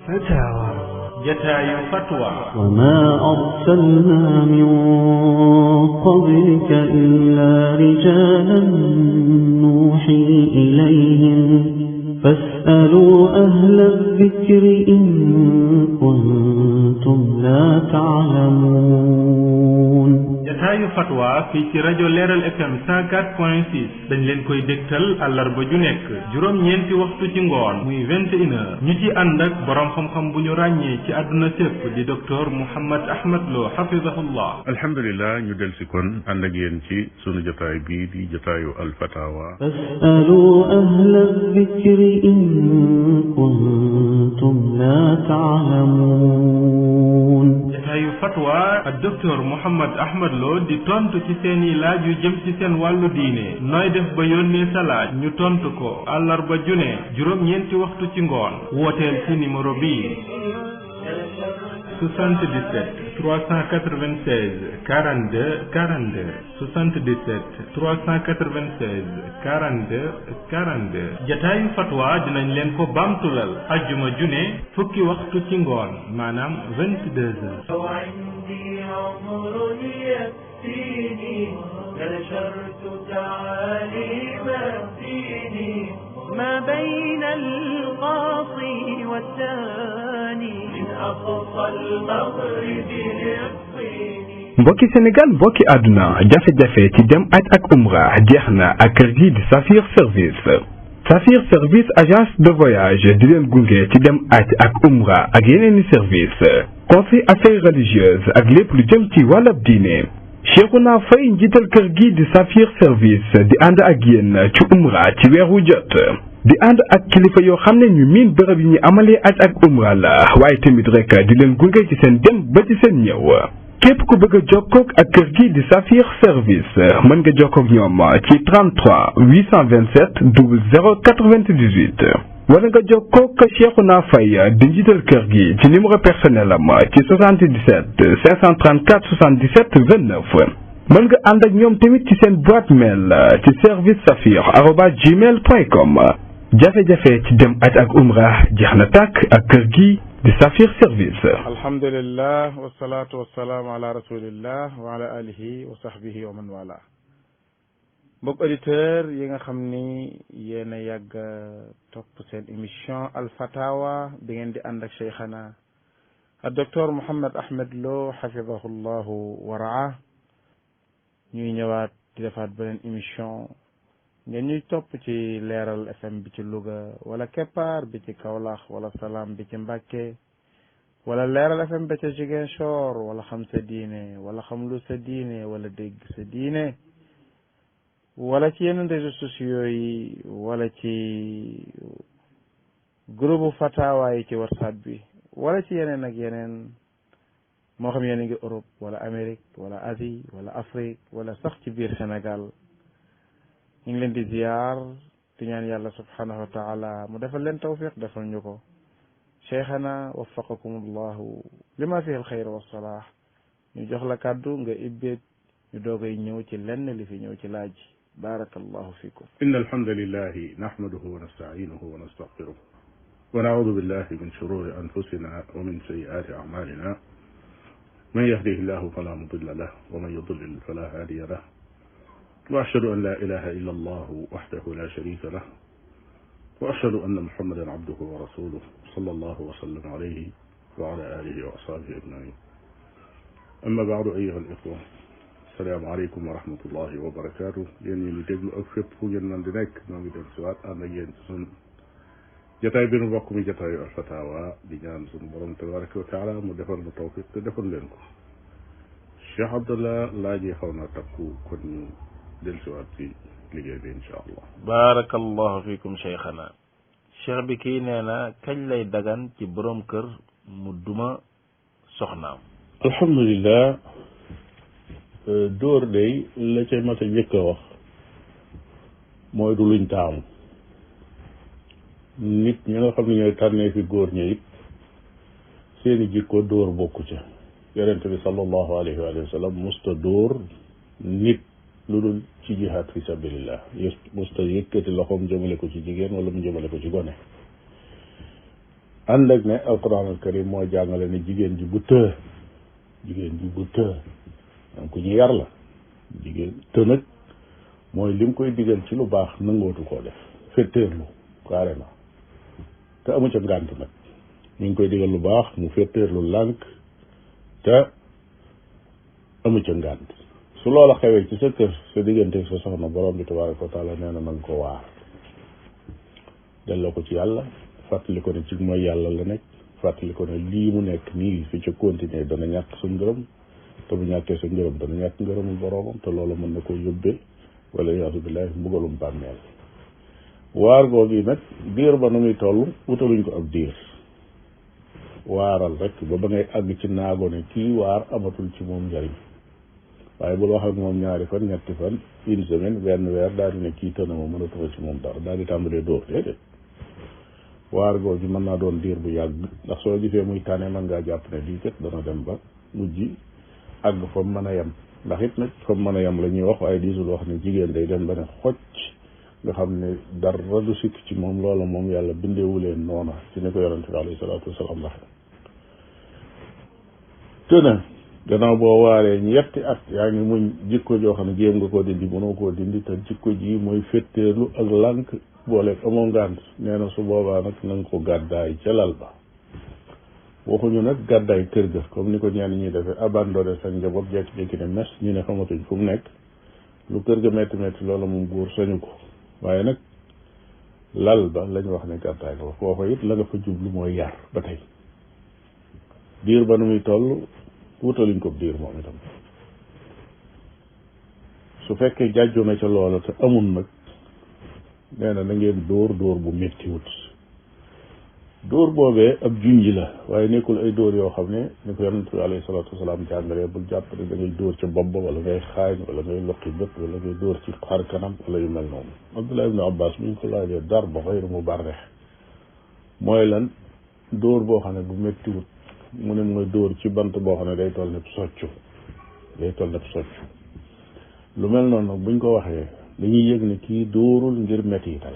فتاوى جتاي فتوى وما أرسلنا من قبلك إلا رجالا نوحي إليهم فاسألوا أهل الذكر إن كنتم لا تعلمون jataayu fatwa fii ci rajo Leeral FM 104.6 dañ leen koy dégtal àllarba ju nekk juróom-ñeenti waxtu ci ngoon muy 21h ñu ci ànd ak borom xam-xam bu ñu ràññee ci àdduna sépp di docteur Mouhammad Ahmad Lo hafizahullah. alhamdulilah ñu del si kon ànd ak yéen ci sunu jotaay bii di jotaayu alfatawa. fasalu ahla dhikri in kuntum la ta'lamun. jotaayu fatwa ak docteur Mouhammad Ahmad Lo di tontu ci seeni laaj yu jëm ci seen wàllu diine nooy def ba yónnee sa laaj ñu tontu ko àllarba june juróom-ñeenti waxtu ci ngoon wooteel ci numéro bii 77 396 42 42 77 396 42 42 jataayu fatwa dinañ leen ko bamtulal ajjuma june fukki waxtu ci ngoon maanaam 22h. نشرت تعاليم الدين ما بين القاصي والداني من أقصى المغرب للصين. mbokki Sénégal mbokki àdduna jafe-jafe ci dem aj ak umra jeex na ak kër gi di Safir Service agence de voyage di leen gunge ci dem aj ak umra ak yeneeni service conseil affaires religieuses ak lépp lu jëm ci wàllab diine Cheikhouna Faye njiital kër gi di Safir Service di ànd ak yéen ci umra ci weeru jot di ànd ak kilifa yoo xam ne ñu miin bërëb yi ñu amalee aj ak umra la waaye tamit rek di leen gunge ci seen dem ba ci seen ñëw képp ku bëgg a jokkoog ak kër gi di Safir Service mën nga jokkoog ñoom ci 33 827 00 98 wala nga jokkoog Cheikhouna Faye di njiital kër gi ci numéro personnel am ci 77 534 77 29 mën nga ànd ak ñoom tamit ci seen boîte mail ci service safir@gmail.com jafe-jafe ci dem aj ak umra jeex na tàkk ak kër gi di Safir Service. alhamdulillah wasalaatu wasalaamu ala rasulillah wa ala alihi wa sahbihi wa man wala mbokk auditeur yi nga xam ni yéen a yàgg topp seen émission alfatawa bi ngeen di ànd ak cheikhana ak docteur Mouhammad Ahmad Lo hafidahullahu wa raa ñuy ñëwaat di defaat beneen émission ngeen ñuy topp ci leeral FM bi ci Louga wala Keppaar bi ci Kaolack wala Salam bi ci Mbàkke wala leeral FM bi ci Ziguinchor wala xam sa diine wala xam lu sa diine wala dégg sa diine wala ci yeneen réseaux sociaux yi wala ci groupe fatawa yi ci WhatsApp bi wala ci yeneen ak yeneen moo xam yéen a ngi Europe wala Amérique wala Asie wala Afrique wala sax ci biir Sénégal ñu ngi leen di ziyaar di ñaan yàlla subhanahu wa taala mu defal leen tawfiq defal ñu ko cheikhana waffaqakum allahu lima fihi alxayr wassalah ñu jox la kàddu nga ibbeet ñu doogay ñëw ci lenn li fi ñëw ci laaj barakallahu fikum inna alhamdulillahi nahmaduhu wa nasta'inuhu wa nastaghfiruh wa na'udhu billahi min shururi anfusina wa min sayyiati a'malina man yahdihillahu fala mudilla lahu wa man yudlil fala hadiya lahu وأشهد أن لا إله إلا الله وحده لا شريك له وأشهد أن محمدا عبده ورسوله صلى الله وسلم عليه وعلى آله وأصحابه أجمعين أما بعد أيها الإخوة السلام عليكم ورحمة الله وبركاته يعني اللي تجلو أكفر فوجن من دينك نومي دين سوات أنا ينسون جتاي بين بقومي جتاي الفتاوى دي جانسون برم تبارك وتعالى مدفن متوفيق تدفن لنكو الشيخ عبد الله لاجي خونا تبكو كن dellusiwaat ci liggéey bi incha allah. barakallahu fikum cheikhana cheikh bi kii nee na kañ lay dagan ci borom kër mu duma soxnaam. alhamdulilah dóor day la ca mat a njëkk a wax mooy du luñ taamu nit ñi nga xam ne ñooy tànnee fi góor ña it seeni jikko dóor bokku ca yonent bi sallallahu alayhi wa sallam musta dóor nit lu dul ci jihaad fi sabilillah musta yëkkati loxoom jëmale ko ci jigéen wala mu jëmale ko ci gone ànd ak ne alquran al karim moo jàngale ne jigéen ji bu të am ku ñu yar la jigéen të nag mooy lim koy digal ci lu baax nangootu koo def fetteerlu carrément te amu ca ngànt nag mi ngi koy digal lu baax mu fetteerlu lànk te amu ca ngànt su loola xewee ci sa kër sa diggante sa soxna borom bi tabaraka wa taala nee na nga ko waar delloo ko ci yàlla fàttali ko ne ci mooy yàlla la nekk fàttali ko ne lii mu nekk nii su ca continuer dana ñàkk sa ngërëm te bu ñàkkee sa ngërëm dana ñàkk ngërëmul boromam te loolu mën na ko yóbbee wala yaasu billahi mbugalum bàmmeel waar googi nag diir ba nu muy toll wutaluñ ko ab diir waaral rek ba ngay àgg ci naago ne kii waar amatul ci moom njariñ waaye bul wax ak moom ñaari fan ñetti fan une semaine benn weer daal di ne kii tëna ma mënatuma ci moom dara daal di tàmbalee dóor déedéet waar googi mën naa doon diir bu yàgg ndax soo gisee muy tànne mën ngaa jàpp ne lii kat dana dem ba mujj àgg fa mu mën a yem ndax it nag fa mu mën a yem la ñuy wax waaye diisul wax ne jigéen day dem ba ne xocc nga xam ne dara du sikk ci moom loola moom yàlla bindeewu leen noona ci ne ko yonente bi alayhi salaatu wasalaam waxe te na gannaaw boo waaree ñetti at yaa ngi muñ jikko joo xam ne jéem nga koo dindi mënoo koo dindi te jikko ji mooy fetteerlu ak lànk booleeg amoo ngànt nee na su boobaa nag na nga ko gàddaay ca lal ba waxuñu nag gàddaay kër ga comme ni ko ñenn ñi defee abandonné sa njaboot jekki-jekki ne mes ñu ne xamatuñ fu mu nekk lu kër ga métti métti loola moom góor sañu ko waaye nag lal ba lañ wax ne gàddaay ko foofa it la nga fa jublu mooy yar ba tey diir ba nu muy toll wutaluñ ko diir moom itam su fekkee jàjju na ca loola te amul nag nee na ngeen dóor bu métti wut dóor boobee ab junji la waaye nekkul ay dóor yoo xam ne ni ko yonent bi alayhi salaatu wasalaam jàngalee bul jàpp ne da ngay dóor ca bopp ba wala ngay xaañ wala ngay loqi bët wala ngay dóor ci xar kanam wala yu mel noonu Abdullah ibn Abbas bi ñu ko laajee darba xayru mubarrih mooy lan dóor boo xam ne bu métti wut mu ne mooy dóor ci bant boo xam ne day toll ne soccu lu mel noonu nag buñ ko waxee dañuy yëg ne kii dóorul ngir mettital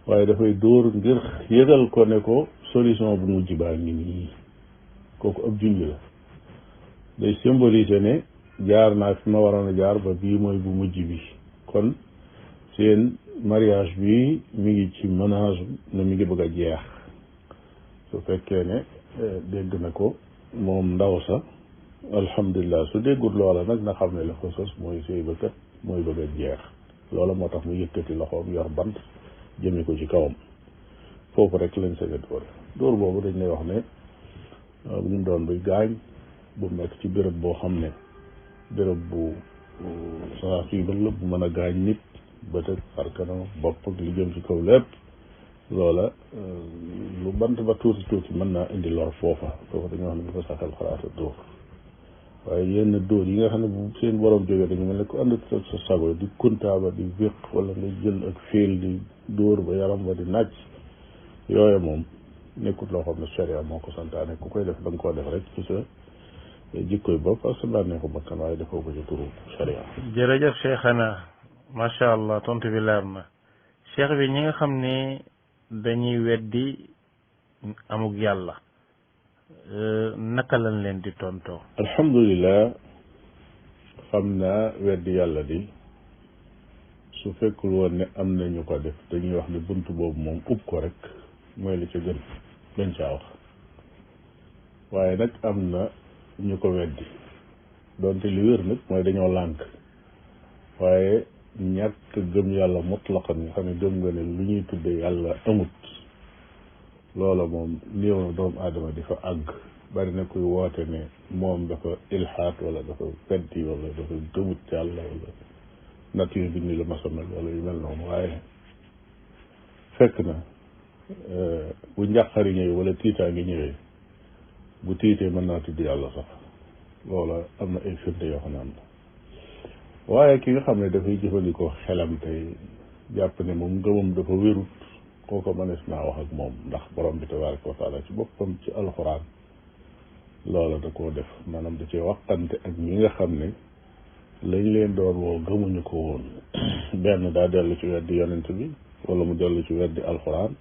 waaye dafay dóor ngir yëgal ko ne ko solution bu mujj baa ngi nii kooku ab junj la day symboliser ne jaar naa fi ma waroon a jaar ba bii mooy bu mujj bi kon seen mariage bi mi ngi ci menace ne mi ngi bëgg a jeex su fekkee ne dégg na ko moom ndaw sa alhamdulilah su déggul loola nag na xam ne la ko sos mooy sëy ba kat mooy bëgg a jeex loola moo tax mu yëkkati loxoom yor bant jëme ko ci kawam foofu rek lañ sañ a dóor boobu dañ lay wax ne bu mu doon buy gaañ bu mu nekk ci béréb boo xam ne béréb bu sensible la bu mën a gaañ nit bët ak xar kanam bopp ak li jëm ci kaw lépp loola lu bant ba tuuti mën naa indi lor foofa dañoo xam ne bu ko saxel xalaata dóor waaye yenn dóor yi nga xam ne bu seen borom jógee dañu mel ne ko ànd ak sa sago di kuntaaba di wéq wala nga jël ak féel di dóor ba yaram ba di nàcc yooye moom nekkut loo xam ne sharia moo ko santaane ku koy def da nga koo def rek ci sa jikkoy bopp ak sa bànneexu bakkan waaye defoo ko ci turu sharia. jërëjëf Cheikhana macha allah tontu bi leer na cheikh bi ñi nga xam ne dañuy weddi amug yàlla naka lañ leen di tontoo. alhamdulilah xam naa weddi yàlla di su fekkul woon ne am na ñu ko def dañuy wax ne bunt boobu moom ub ko rek mooy li ca gën dañ caa wax waaye nag am na ñu ko weddi doonte li wér nag mooy dañoo lànk waaye ñàkk gëm yàlla mutlaqan nga xam ne gëm nga ne lu ñuy tudde yàlla amut loola moom néew na doomu aadama di fa àgg bari na kuy woote ne moom dafa ilhaat wala dafa weddi wala dafa gëmut yàlla wala nature bi ni la masamel wala yu mel noonu waaye fekk na bu njàqari ñëwee wala tiitaa ngi ñëwee bu tiitee mën naa tudd yàlla sax loola am na ay firnde yoo xam ne am na waaye ki nga xam ne dafay jëfandikoo xelam tey jàpp ne moom ngëmam dafa wérut kooko mënees naa wax ak moom ndax borom bi tabaraka wa taala ci boppam ci alxuraan loola da koo def maanaam da cee waxante ak ñi nga xam ne lañ leen doon woo gëmuñu ko woon benn daa dellu ci weddi yonent bi wala mu dellu ci weddi alxuraan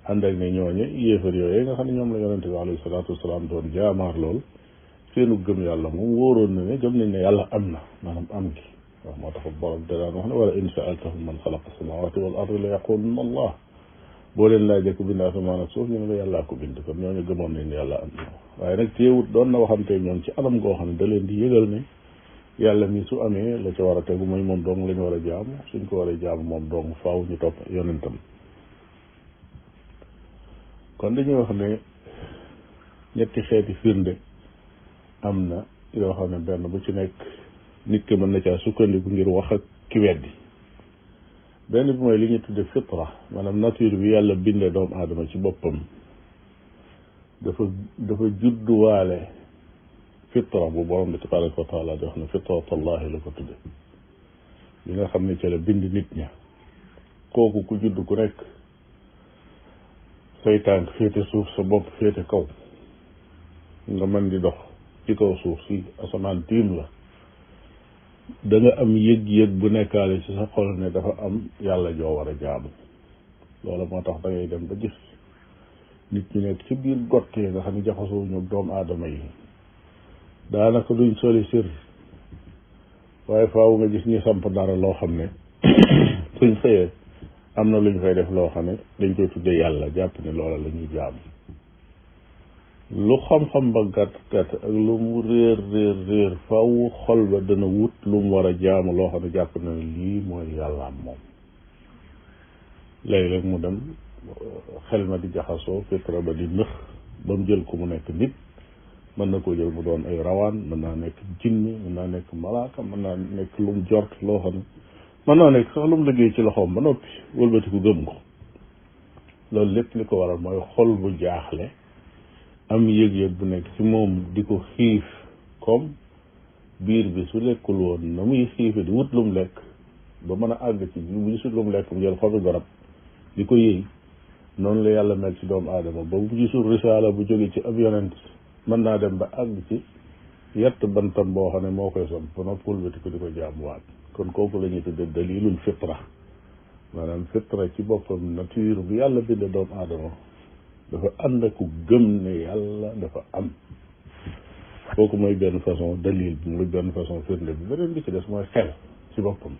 ànd ak ne ñooñe yéefar yooyu nga xam ne ñoom la yonente bi alayhi salaatu wasalaam doon jaamaar lool seenu gëm yàlla moom wóoroon na ne gëm nañ ne yàlla am na maanaam am gi waaw moo tax borom da daan wax ne wala in saaltahum man xalaqa samawati wal ardi la yaquluna allah boo leen laajee ko bind asamaan ak suuf ñu ne la yàllaa ko bind kon ñooñu gëmoon nañ ne yàlla am na waaye nag teewut doon na waxante ñoom ci anam goo xam ne da leen di yëgal ne yàlla mi su amee la ca war a tegu mooy moom dong la ñu war a jaamu suñ ko war a jaamu moom dong faaw ñu topp yonentam kon dañuy wax ne ñetti xeeti firnde am na yoo xam ne benn bu ci nekk nit ki mën na caa sukkandiku ngir wax ak ki weddi benn bi mooy li ñu tudde fitra maanaam nature bi yàlla bindee doomu aadama ci boppam dafa judduwaale fitra bu borom bi tabaraka wa taala di wax ne fitratallahi la ko tudde li nga xam ne ci la bind nit ña kooku ku judd ku nekk say tànk féete suuf sa bopp féete kaw nga mën di dox ci kaw suuf si asamaan tiim la da nga am yëg-yëg bu nekkaale ci sa xol ne dafa am yàlla joo war a jaamu loolu moo tax da ngay dem ba gis nit ñi nekk ci biir gott yi nga xam ne jaxasoo ñu doomu aadama yi daanaka duñ soli sir waaye faaw nga gis ñi samp dara loo xam ne suñ xëyee am na luñ fay def loo xam ne dañ koy tuddee yàlla jàpp ne loola la ñuy jaamu lu xam-xam ba gàtt gàtt ak lu mu réer faaw xol ba dana wut lu mu war a jaamu loo xam ne jàpp na ne lii mooy yàllaam moom léeg-léeg mu dem xel ma di jaxasoo fitra ba di nëx ba mu jël ko mu nekk nit mën na koo jël mu doon ay rawaan mën naa nekk jinni mën naa nekk malaaka mën naa nekk lu mu jort loo xam ne mën naa nekk sax lu mu liggéey ci loxoom ba noppi wëlbati ko gëm ko loolu lépp li ko waral mooy xol bu jaaxle am yëg-yëg bu nekk ci moom di ko xiif comme biir bi su lekkul woon na muy xiife di wut lu mu lekk ba mën a àgg ci bu gisul lu mu lekk mu jël xobi garab di ko yëy noonu la yàlla mel ci doomu aadama ba bu gisul risaala bu jóge ci ab yonent mën naa dem ba àgg ci yett bantam boo xam ne moo koy son ba noppul bati ko di ko jaamuwaat kon kooku la ñuy tudde dalilul fitra maanaam fitra ci boppam nature bi yàlla binde doomu aadama dafa ànd ak gëm ne yàlla dafa am kooku mooy benn façon dalil bi mooy benn façon firnde bi beneen bi ci des mooy xel ci boppam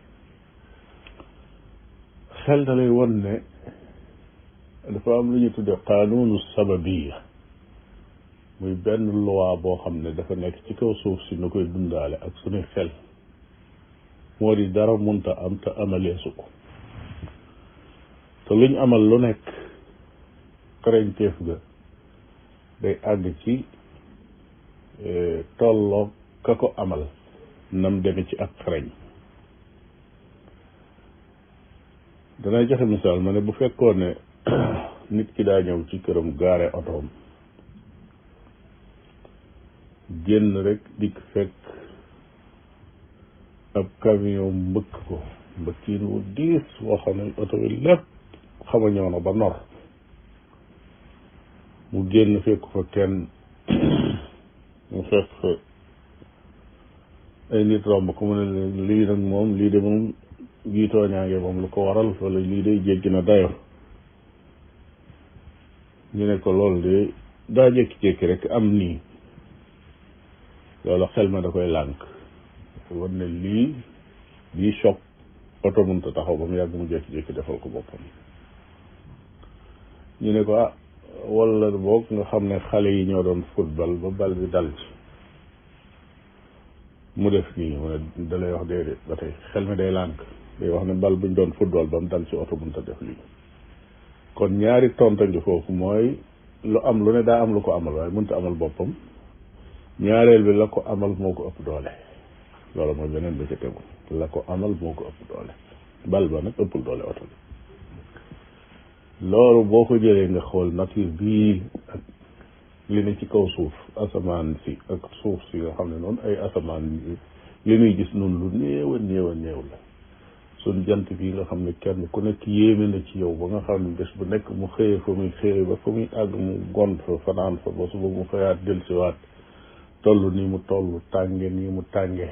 xel da lay won ne dafa am lu ñu tudde qanunu sababiya muy benn loi boo xam ne dafa nekk ci kaw suuf si na koy dundaale ak suñuy xel moo di dara munta am te amaleesu ko te luñ amal lu nekk xarañteef ga day àgg ci tolloo ka ko amal nam deme ci ak xarañ danay joxe misaal ma ne bu fekkoon ne nit ki daa ñëw ci këram gaare otoom génn rek dikk fekk ab camion mbëkk ko mbëkkiin wu diis woo xam ne oto bi lépp xama ñëw na ba nor mu génn fekk fa kenn mu fekk fa ay nit romb ko mu ne lii nag moom lii de moom giitooñaange moom lu ko waral wala lii de jéggi na dayo ñu ne ko loolu de daa jékki-jékki rek am nii loolu xel ma da koy lànk war ne lii choc oto mënta taxaw ba mu yàgg mu jékki-jékki defal ko boppam ñu ne ko wala boog nga xam ne xale yi ñoo doon football ba bal bi dal ci mu def nii mu ne da lay wax déedéet ba tey xel mi day lànk day wax ne bal buñ doon football ba mu dal ci oto mënta def lii kon ñaari tonta ngi foofu mooy lu am lu ne daa am lu ko amal waaye mënta amal boppam ñaareel bi la ko amal moo ko ëpp doole loolu mooy beneen bi ci tegu la ko amal moo ko ëpp doole bal ba nag ëppul doole oto bi loolu boo ko jëlee nga xool nature bii ak li ne ci kaw suuf asamaan si ak suuf si nga xam ne noonu ay asamaan li ñuy gis noonu lu néew a néew la suñ jant bii nga xam ne kenn ku nekk yéeme na ci yow ba nga xam ne bés bu nekk mu xëyee fa muy xëyee ba fa muy àgg mu gont fa fanaan fa ba suba mu xëyaat dellusiwaat toll nii mu toll tànge nii mu tànge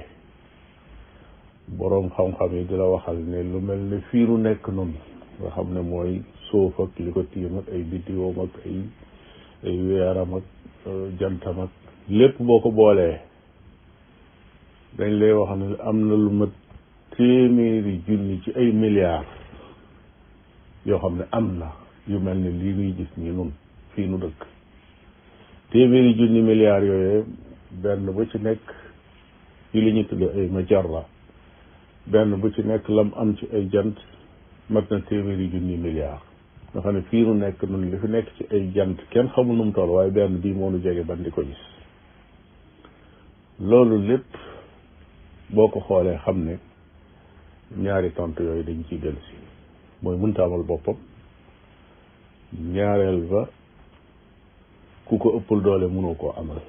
boroom xam-xam yi di la waxal ne lu mel ne fii nu nekk noonu nga xam ne mooy suuf ak li ko tiim ak ay biddiwoom ak ay weeram ak jantam ak lépp boo ko boolee dañ lay wax ne am na lu mat téeméeri junni ci ay milliards yoo xam ne am na yu mel ne lii nuy gis ñi nun fii nu dëkk téeméeri junni milliards yooyu benn bu ci nekk yi li ñu tudde ay majarra benn bu ci nekk lam am ci ay jant mat na téeméeri junni milliards nga xam ne fii nu nekk nun li fi nekk ci ay jant kenn xamul nu mu toll waaye benn bii moo nu jege ban di ko gis loolu lépp boo ko xoolee xam ne ñaari tontu yooyu dañ ciy dellu si mooy mënta amal boppam ñaareel ba ku ko ëppal doole mënoo koo amal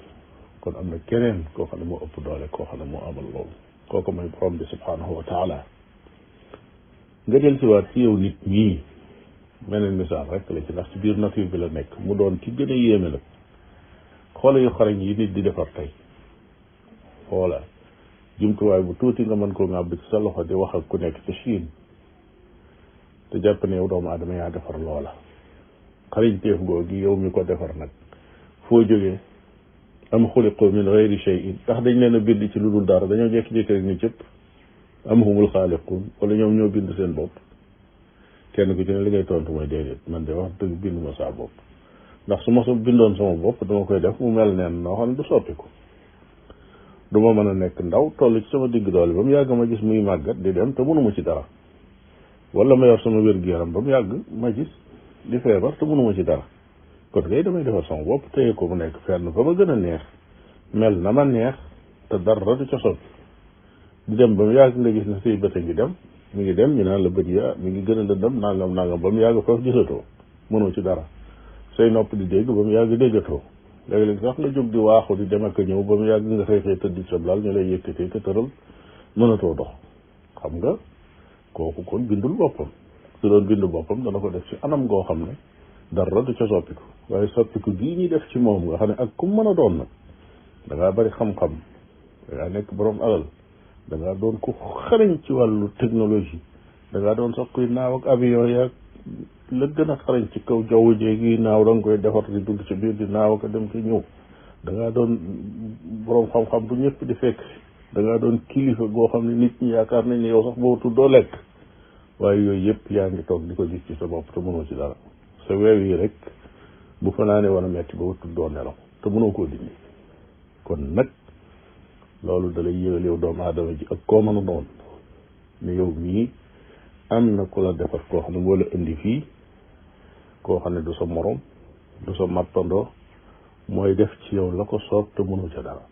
kon am na keneen koo xam ne moo ëpp doole koo xam ne moo amal loolu kooku mooy borom bi subhanahu wa taala nga del si waat ci yow nit ñii meneen misaal rek la ci ndax ci biir nature bi la nekk mu doon ki gën a yéeme nag xoola yu xarañ yi nit di defar tey xoola jumtuwaay bu tuuti nga mën koo ŋàbb ci sa loxo di wax ak ku nekk ci Chine te jàpp ne yow doomu aadama yaa defar loola xarañteef googu yow mi ko defar nag foo jógee am xuliqu min gayri shay'in ndax dañ leen a bind ci lu dul dara dañoo jékki-jékki rek ñu cëpp am humul xaaliqun wala ñoom ñoo bind seen bopp kenn ku ci ne li ngay tontu mooy déedéet man de wax dëgg bind ma saa bopp ndax su ma bindoon sama bopp dama koy def mu mel neen noo xam ne du soppiku du ma mën a nekk ndaw toll ci sama digg doole ba mu yàgg ma gis muy màggat di dem te mënuma ci dara wala ma yor sama wér-gu-yaram ba mu yàgg ma gis di feebar te mënuma ci dara kon kay damay defar sama bopp téye ko mu nekk fenn ba ma gën a neex mel na ma neex te dara du ca soppi di dem ba mu yàgg nga gis ne say bët a ngi dem mi ngi dem ñu naan la bët ya mi ngi gën a lëndëm nangam nangam ba mu yàgg foofu gisatoo mënoo ci dara say nopp di dégg ba mu yàgg déggatoo léegi-léegi sax nga jóg di waaxu di dem ak a ñëw ba mu yàgg nga xëy tëdd sa lal ñu lay yëkkatee te tëral mënatoo dox xam nga kooku kon bindul boppam su doon bindu boppam dana ko def ci anam goo xam ne dara du ca soppiku waaye soppiku gii ñuy def ci moom nga xam ne ak ku mën a doon nag da ngaa bari xam-xam da ngaa nekk borom alal da ngaa doon ku xarañ ci wàllu technologie da ngaa doon sax kuy naaw ak avion yaag la gën a xarañ ci kaw jaww jéegi naaw da nga koy defar di dugg ci biir di naaw ak dem ki ñëw da ngaa doon borom xam-xam bu ñëpp di fekk da ngaa doon kilifa goo xam ne nit ñi yaakaar nañ ne yow sax boo tuddoo lekk waaye yooyu yëpp yaa ngi toog di ko gis ci sa bopp te mënoo ci dara sa weew yi rek bu fanaane war a metti ba tuddoo nelaw te mënoo koo dindi kon nag loolu da lay yëgal yow doomu aadama ji ak koo mën a doon ne yow mii am na ku la defar koo xam ne moo la indi fii koo xam ne du sa morom du sa mappandoo mooy def ci yow la ko soob te mënoo ca dara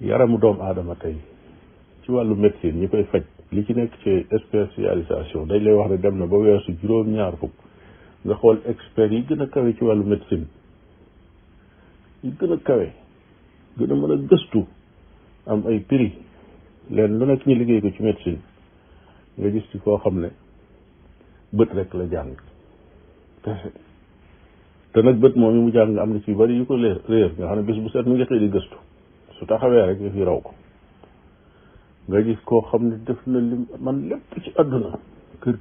yaramu doomu aadama tey ci wàllu médecine ñi koy faj li ci nekk ci spécialisation dañ lay wax ne dem na ba weesu juróom-ñaar fukk nga xool experts yi gën a kawe ci wàllu médecine yi gën a kawe gën a mën a gëstu am ay prix leen lu nekk ñu liggéey ko ci médecine nga gis ci koo xam ne bët rek la jàng te nag bët moom yi mu jàng am na ci bari yu ko réer nga xam ne bis bu set mi ngi xëy di gëstu su taxawee rek nga fi raw ko nga gis koo xam ne def na lim man lépp ci àdduna kër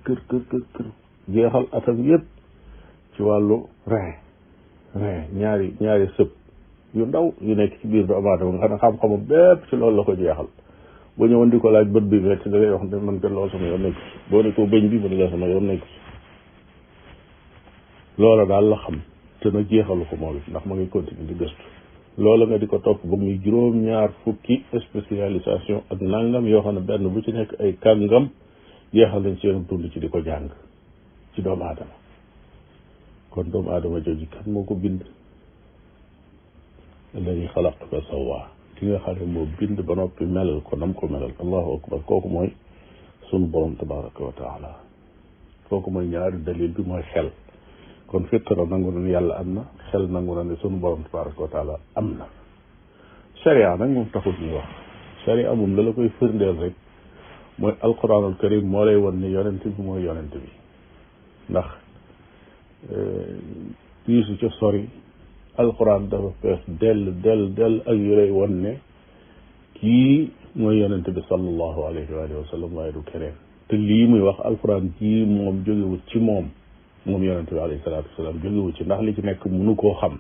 jeexal atam yépp ci wàllu rein ñaari sëb yu ndaw yu nekk ci biir doomu aadama nga xam ne xam-xamu bépp ci loolu la ko jeexal boo ñëwoon di ko laaj bët bi metti da ngay wax ne man kat loolu sama yoon nekk si boo ne ko bëñ bi mu ne la sama yoon nekk si loola daal la xam te nag jeexalu ko moom it ndax ma ngi continuer di gëstu loola nga di ko topp ba muy juróom-ñaar fukki spécialisation ak nangam yoo xam ne benn bu ci nekk ay kàngam jeexal nañ seen dund ci di ko jàng ci doomu aadama kon doomu aadama jooju kan moo ko bind alladi xalaq fa sawwa ki nga xam ne moo bind ba noppi melal ko nam ko melal allahu akbar kooku mooy sunu borom tabaraka wa taala kooku mooy ñaari dalil bi mooy xel kon fitra nangu na ne yàlla am na xel nangu na ne sunu borom tabaraka wa taala am na sharia nag moom taxul ñuy wax sharia moom la koy firndeel rek mooy alquranul karim moo lay won ne yonent bi mooy yonent bi ndax piisu ca sori alquran dafa fees dell ak yu lay won ne kii mooy yonent bi sallallahu alayhi wa sallam waaye du keneen te lii muy wax alxuraan ji moom jógewut ci moom yonente bi alayhi salaatu wasalaam jógewut ci ndax li ci nekk mënu koo xam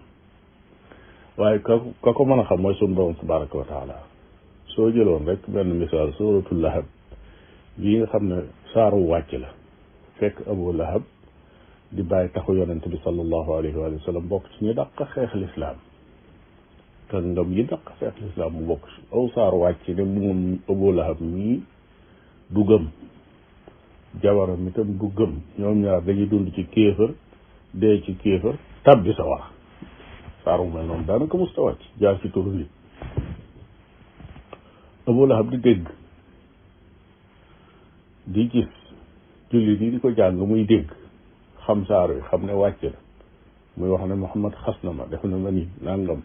waaye ka ko mën a xam mooy sunu borom tabaraka wa taala soo jëloon rek benn misaal suratul lahab bii nga xam ne saaru wàcc la fekk abu lahab di bàyyi taxu yonente bi sallallahu alayhi wa sallam bokk ci ñu dàq xeex lislaam te ngam yi dàq xeex lislaam mu bokk ci aw saaru wàcc ne moom abu lahab mii du gëm jabaram itam du gëm ñoom ñaar dañuy dund ci kéefër dee ci kéefër tabbi sa war saaru mel noonu daanaka musta wàcc jaar ci turu nit Abu Lahab di dégg di gis jullit yi di ko jàng muy dégg xam saar wi xam ne wàcc na muy wax ne Muhammad xas na ma def na ma ni nangam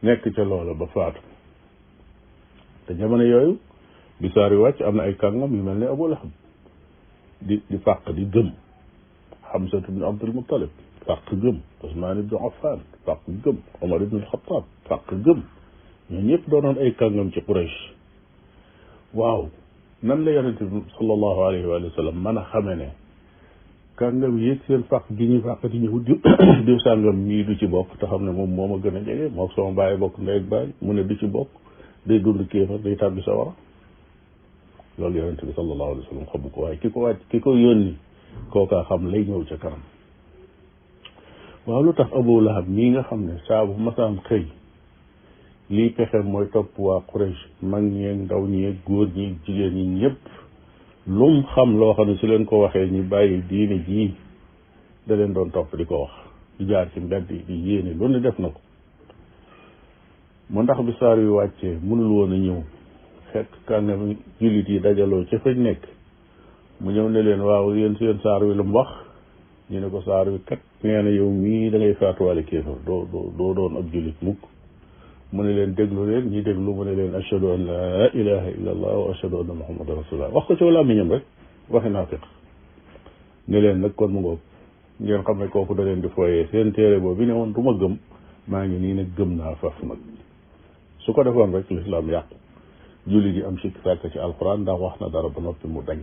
nekk ca loola ba faatu te jamono yooyu bi saar wi wàcc am na ay kàngam yu mel ne Abu Lahab di fàq di gëm Hamza ibn Abdul Muttalib fàq gëm Usmaan ibn Affan fàq gëm Omar ibn Xattaab fàq gëm ñoo ñëpp doonoon ay kàngam ci Quraysh waaw nan la yonente bi sallallahu alayhi wa sallam mën a xame ne kàngam yi seen fàq gi ñuy fàq di ñëw diw sàngam mii du ci bokk te xam ne moom moo ma gën a jege moo sama bàyyi bokk ndey ak bàyyi mu ne du ci bokk day dund kéefar day tàbbi sa wara loolu yonente bi sallallahu alayhi wa sallam xamu ko waaye ki ko yónni kookaa xam lay ñëw ca kanam waaw lu tax Abu Lahab mii nga xam ne saa bu masaan xëy lii pexe mooy topp waa Quraysh mag ñeeg ndaw ñeeg góor ñi jigéen ñi ñëpp lum xam loo xam ne su leen ko waxee ñu bàyyi diine jii da leen doon topp di ko wax di jaar ci mbedd yi di yéene lu ne def na ko mu ndax bi saar yu wàccee mënul woon a ñëw fekk kàngam jullit yi dajaloo ca fañ nekk mu ñëw ne leen waaw yéen seen saar wi lu mu wax ñu ne ko saar wi kat nee na yow mii da ngay faatuwaale kéefar doo doon ab jullit mukk mu ne leen déglu leen ñi déglu mu ne leen ashhadu an la ilaha illa allah wa ashhadu anna muhammadan rasulullah wax ko ci làmmiñam rek waxi naafiq ne leen nag kon mu ngoog ngeen xam ne kooku da leen di fooyee seen téere boobu bi ne woon du ma gëm maa ngi nii nag gëm naa faf nag su ko defoon rek lislaam yàqu julli di am sikk sàkk ci alquran ndax wax na dara ba noppi mu dañ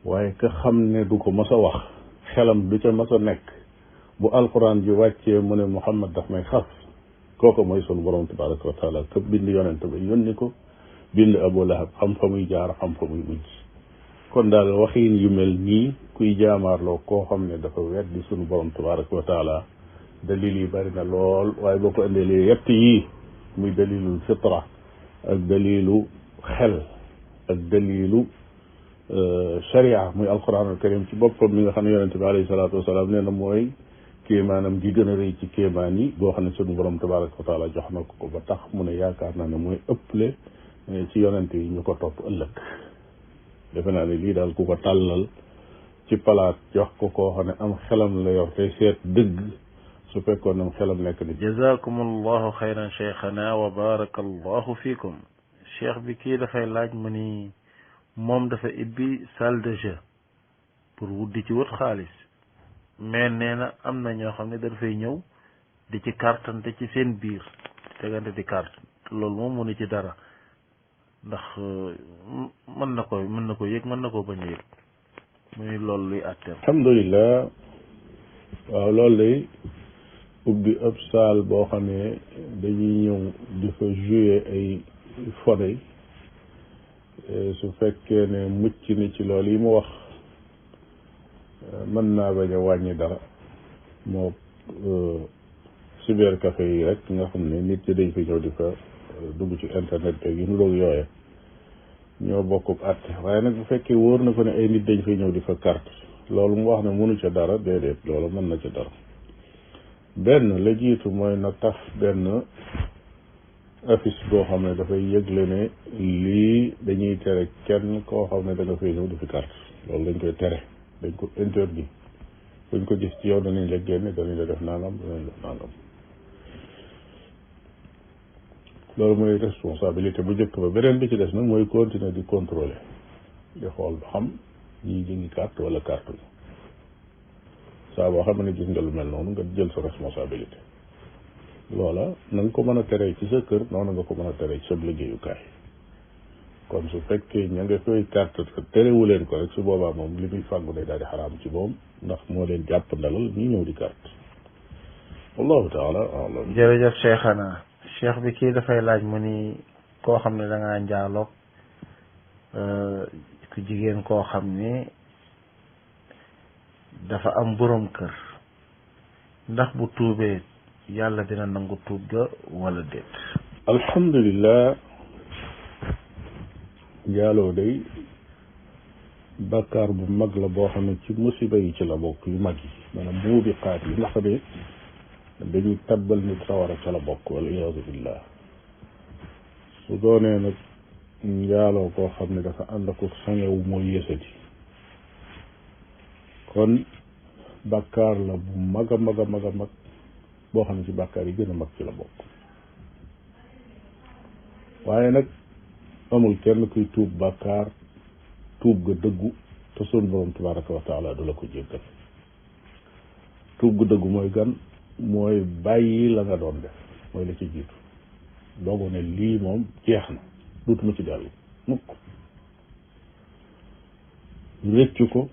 waaye ka xam ne du ko mas a wax xelam du ca mas a nekk bu alquran ji wàccee mu ne muhammad daf may xas kooku mooy sunu borom tabaraka wa taala ka bind yonent ba yónni ko bind Abu Lahab xam fa muy jaar xam fa muy mujj kon daal waxiin yu mel nii kuy jaamaarloo koo xam ne dafa weddi sunu borom tabaraka wa taala dalil yi bari na lool waaye boo ko indee yett yii muy dalilul fitra ak dalilu xel ak dalilu sharia muy alquran al karim ci boppam mi nga xam ne yonente bi alayhi salaatu wasalaam nee na mooy kéemaanam gi gën a rëy ci kéemaan yi boo xam ne sunu borom tabaraka wa taala jox na ko ba tax mu ne yaakaar naa ne mooy ëpple ci yonente yi ñu ko topp ëllëg defe naa ne lii daal ku ko tàllal ci palaat jox ko koo xam ne am xelam la yor tey seet dëgg su fekkoon am xelam nekk ni jazakum allahu xayran cheikhana wa baraka allahu fiikum cheikh bi kii dafay laaj mu ni moom dafa ibbi salle de jeu pour wuddi ci wut xaalis mais nee na am na ñoo xam ne dafay ñëw di ci kartante ci seen biir tegante di carte loolu moom mënu ci dara ndax mën na ko yëg mën na ko bañ a yëg muy loolu luy àtteem. alhamdulilah waaw loolu lay ubbi ab salle boo xam ne dañuy ñëw di fa jouer ay fone su fekkee ne mucc ni ci loolu yi mu wax mën naa bañ a wàññi dara moo cybercafé yi rek nga xam ne nit ñi dañ fa ñëw di fa dugg ci internet beeg yi nu doog yooye ñoo bokk àtte waaye nag bu fekkee wóor na ko ne ay nit dañ fay ñëw di fa carte loolu mu wax ne mënu ca dara déedéet loolu mën na ca dara benn la jiitu mooy na taf benn affiche boo xam ne dafay yëgle ne lii dañuy tere kenn koo xam ne da nga fay ñëw di fi carte loolu dañ koy tere dañ ko interdit buñ ko gis ci yow danañ la génne danañ la def nangam danañ la def nangam loolu mooy responsabilité bu njëkk ba beneen bi ci des nag mooy continuer di contrôler di xool ba xam ñii ñu ngi carte wala carte la saa boo xam ne gis nga lu mel noonu nga jël sa responsabilité loola na nga ko mën a teree ci sa kër noonu nga ko mën a teree ci sa liggéeyukaay kon su fekkee ña nga koy carte terewu leen ko rek su boobaa moom li muy fàggu day daal di xaraam ci moom ndax moo leen jàpp ndalal ñu ñëw di carte wallahu taala alam. jërëjëf cheikhana cheikh bi kii dafay laaj mu ni koo xam ne da ngaa njaaloog ku jigéen koo xam ne dafa am borom kër ndax bu tuubee yàlla dina nangu tuub ga wala déet. alhamdulillah njaaloo day bàkkaar bu mag la boo xam ne ci musiba yi ci la bokk yu mag yi maanaam muubiqaat yi nga xam ne dañuy tabbal nit sawara ca la bokk wala iyaazu billah su doonee nag njaaloo koo xam ne dafa ànd ak sangewu mooy yësati kon bàkkaar la bu mag a mag a mag a mag boo xam ne ci bàkkaar yi gën a mag ci la bokk waaye nag amul kenn kuy tuub bàkkaar tuub ga dëggu te sun borom tabaraka wa taala du la ko jéggal tuub ga dëggu mooy gan mooy bàyyi la nga doon def mooy la ci jiitu doogu ne lii moom jeex na duutuma ci dellu mukk réccu ko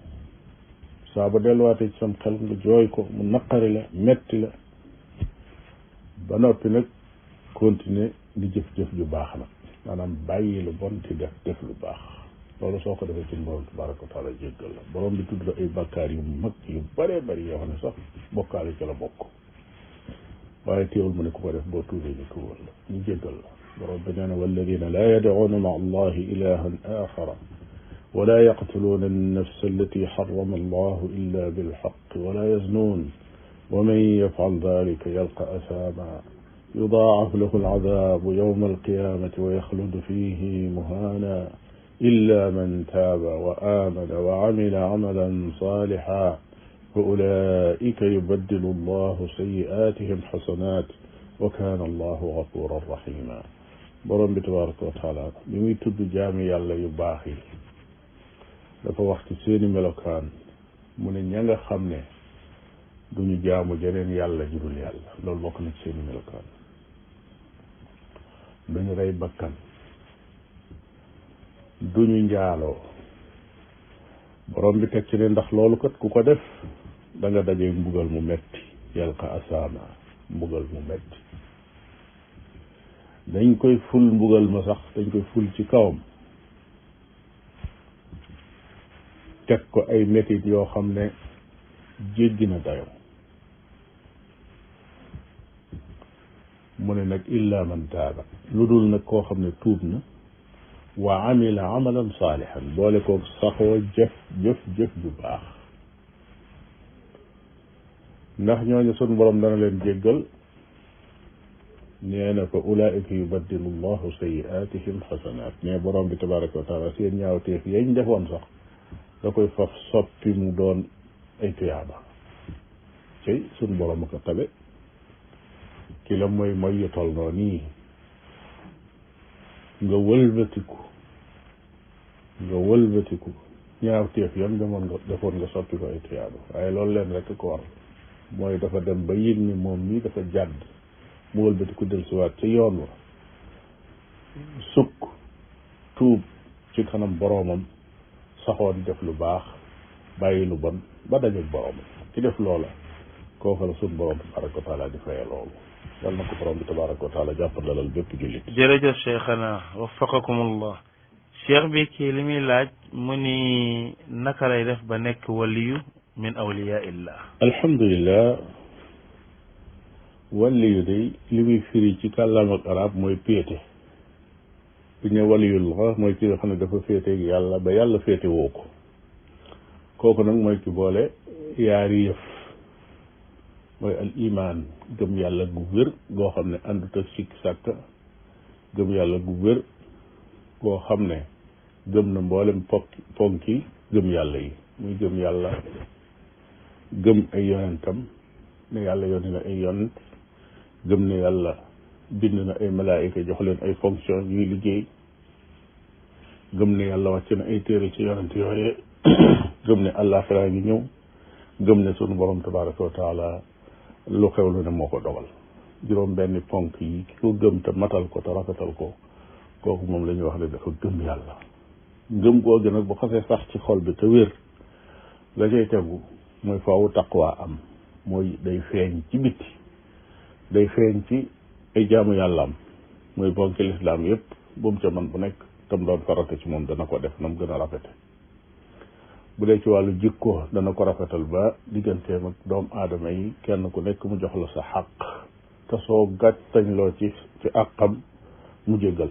saa ba delluwaatee ci sam xel nga jooy ko mu naqari la metti la ba noppi nag continuer di jëf-jëf ju baax nag maanaam bàyyi lu bon di def lu baax loolu soo ko defee ci borom tabaraka wa taala jéggal la borom bi tudd la ay bàkkaar yu mag yu bëree bëri yoo xam ne sax bokkaale ci la bokk waaye teewul mu ne ku ko def boo tuubee ñu tuubal la ñu jéggal la borom bi nee na walladina laa yadcuuna maa allahi ilahan axara ولا يقتلون النفس التي حرم الله إلا بالحق ولا يزنون ومن يفعل ذلك يلقى أثاما يضاعف له العذاب يوم القيامة ويخلد فيه مهانا إلا من تاب وآمن وعمل عملا صالحا فأولئك يبدل الله سيئاتهم حسنات وكان الله غفورا رحيما borom bi tabaraka wa taala bi muy tudd jaami yàlla yu baax yi dafa wax ci seeni melokaan mu ne ña nga xam ne duñu jaamu jeneen yàlla ju dul yàlla loolu bokk na ci seeni melokaan duñu rey bakkan duñu njaaloo borom bi teg ci ne ndax loolu kat ku ko def da nga dajee mbugal mu metti yalqa asaama mbugal mu metti dañ koy ful mbugal ma sax dañ koy ful ci kawam teg ko ay métit yoo xam ne jéggi na dayo mu ne nag illa man taaba lu dul nag koo xam ne tuub na wa amila amalan saalihan boole koog saxoo jëf ju baax ndax ñooñu sun borom dana leen jéggal nee na fa ulaika yubaddilu llahu sayiatihim xasanaat mais borom bi tabaraka wa taala seen ñaawteef yañ defoon sax da koy faf soppi mu doon ay tuyaaba cay sun borom a ko tabe ki la mooy yu tol noo nii nga wëlbatiku ñaawteef yan defoon nga soppi ko ay tuyaaba waaye loolu leen rek ko war mooy dafa dem ba yëg ni moom mii dafa jàdd mu wëlbatiku dellusiwaat ci yoon wa sukk tuub ci kanam boroomam saxoo di def lu baax bàyyi lu bon ba dajeeg boroomam ci def loola kooku la sun borom tabaraka wa taala di faye loolu yal na ko borom bi tabaraka wa taala jàppandalal bépp jullit. jërëjëf cheikhana waffaqakumullah cheikh bi kii li muy laaj mu ni naka lay def ba nekk waliyu min awliya illah. alhamdulillah waliyu day li muy firi ci kàllaam ak arab mooy péete bu ñu ne waliyullah mooy ki nga xam ne dafa féeteeg yàlla ba yàlla féete woo ko kooku nag mooy ki boole yaari yëf mooy al iman gëm yàlla gu wér goo xam ne àndut ak sikk sàkk gëm yàlla gu wér goo xam ne gëm na mboolem ponki gëm yàlla yi muy gëm yàlla gëm ay yonentam ne yàlla yónni na ay yonent gëm ne yàlla bind na ay malaayika jox leen ay fonction yuy liggéey gëm ne yàlla wàcc na ay téere ci yonent yooyee gëm ne àllaaxira ngi ñëw gëm ne sunu borom tabaraka wa taala lu xewlu ne moo ko dogal juróom benni ponk yi ki ko gëm te matal ko te rafetal ko kooku moom la ñuy wax ne dafa gëm yàlla. ngëm googu nag bu xasee sax ci xol bi te wér la cay tegu mooy faawu taqwa am, mooy day feeñ ci bitti, day feeñ ci ay jaamu yàlla am, mooy bonki lislaam yépp bu mu ca man bu nekk tam doon farata ci moom dana ko def na mu gën a rafete. bu dee ci wàllu jikko dana ko rafetal ba digganteem ak doomu aadama yi kenn ku nekk mu jox la sa xaq, te soo gàttañ loo ci àqam mu jégal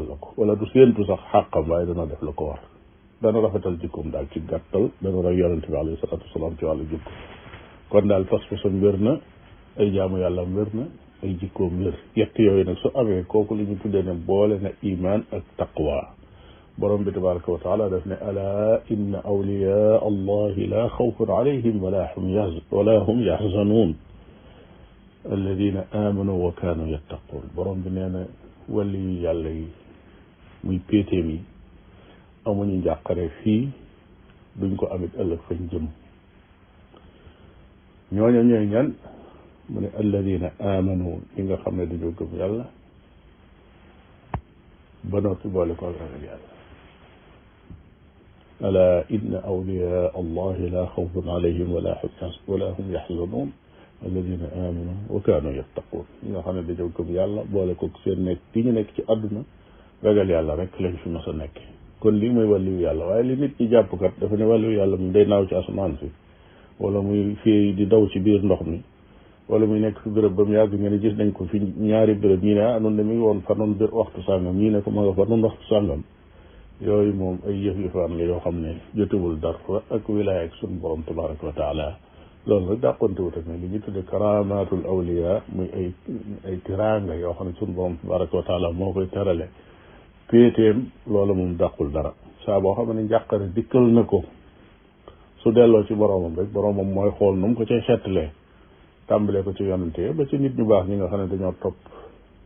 la ko, wala du séentu sax xàqam waaye dana def la ko war. dana rafetal jikkoom daal ci gàttal, dana roy yonente bi alayhi salaatu wasalaam ci wàllu jikko. kon daal pas-pasam wér na, ay jaamu yàllaam wér na, ay jikkoom wér. yett yooyu nag su amee kooku li ñu tuddee ne boole na iman ak taqwa. borom bi tabaraka wa taala daf ne ala inna awliyaa allahi la xawfun alayhim wala hum yaxzanuun alladina amanu wa kaanu yattaquun. borom bi nee na wali yu yàlla yi muy péetéem yi amuñu njàqare fii, duñ ko amit ëllëg fañ jëm. ñooñu ñooy ñan mu ne alladina amanu, ñi nga xam ne dañoo gëm yàlla ba noppi boole ko ragal yàlla. ala inna awliyaa allahi la xawfun alayhim wala hum yaxzanuun alladina amanu wa kaanu yattaquun. ñi nga xam ne dañoo gëm yàlla boole ko seen nekk bi ñu nekk ci àdduna ragal yàlla rek lañ fi mas a nekk. kon lii mooy wàlliwu yàlla. waaye li nit ñi jàpp kat dafa ne wàlliwu yàlla moom day naaw ci asamaan si, wala muy fii di daw ci biir ndox mi, wala muy nekk fi béréb ba mu yàgg ngeen gis nañ ko fi ñaari béréb, ñii ne noonu de mi ngi woon fa noonu waxtu sàngam, ñii ne ko ma nga fa noonu waxtu sàngam. yooyu moom ay yëf-yëfaan la yoo xam ne jotewul dara ak wilaaya ak sunu borom tabaraka wa taala. loolu rek dàqonte wut ak ne li ñu tudde karamatul awliya muy ay tiraanga yoo xam ne sunu borom tabaraka wa taala moo koy terale péetéem. loolu moom dàqul dara. saa boo xam ne njàqare dikkal na ko, su delloo ci boromam rek boromam mooy xool nu mu ko cay settalee, tàmbalee ko ci yonente ba ci nit ñu baax ñi nga xam ne dañoo topp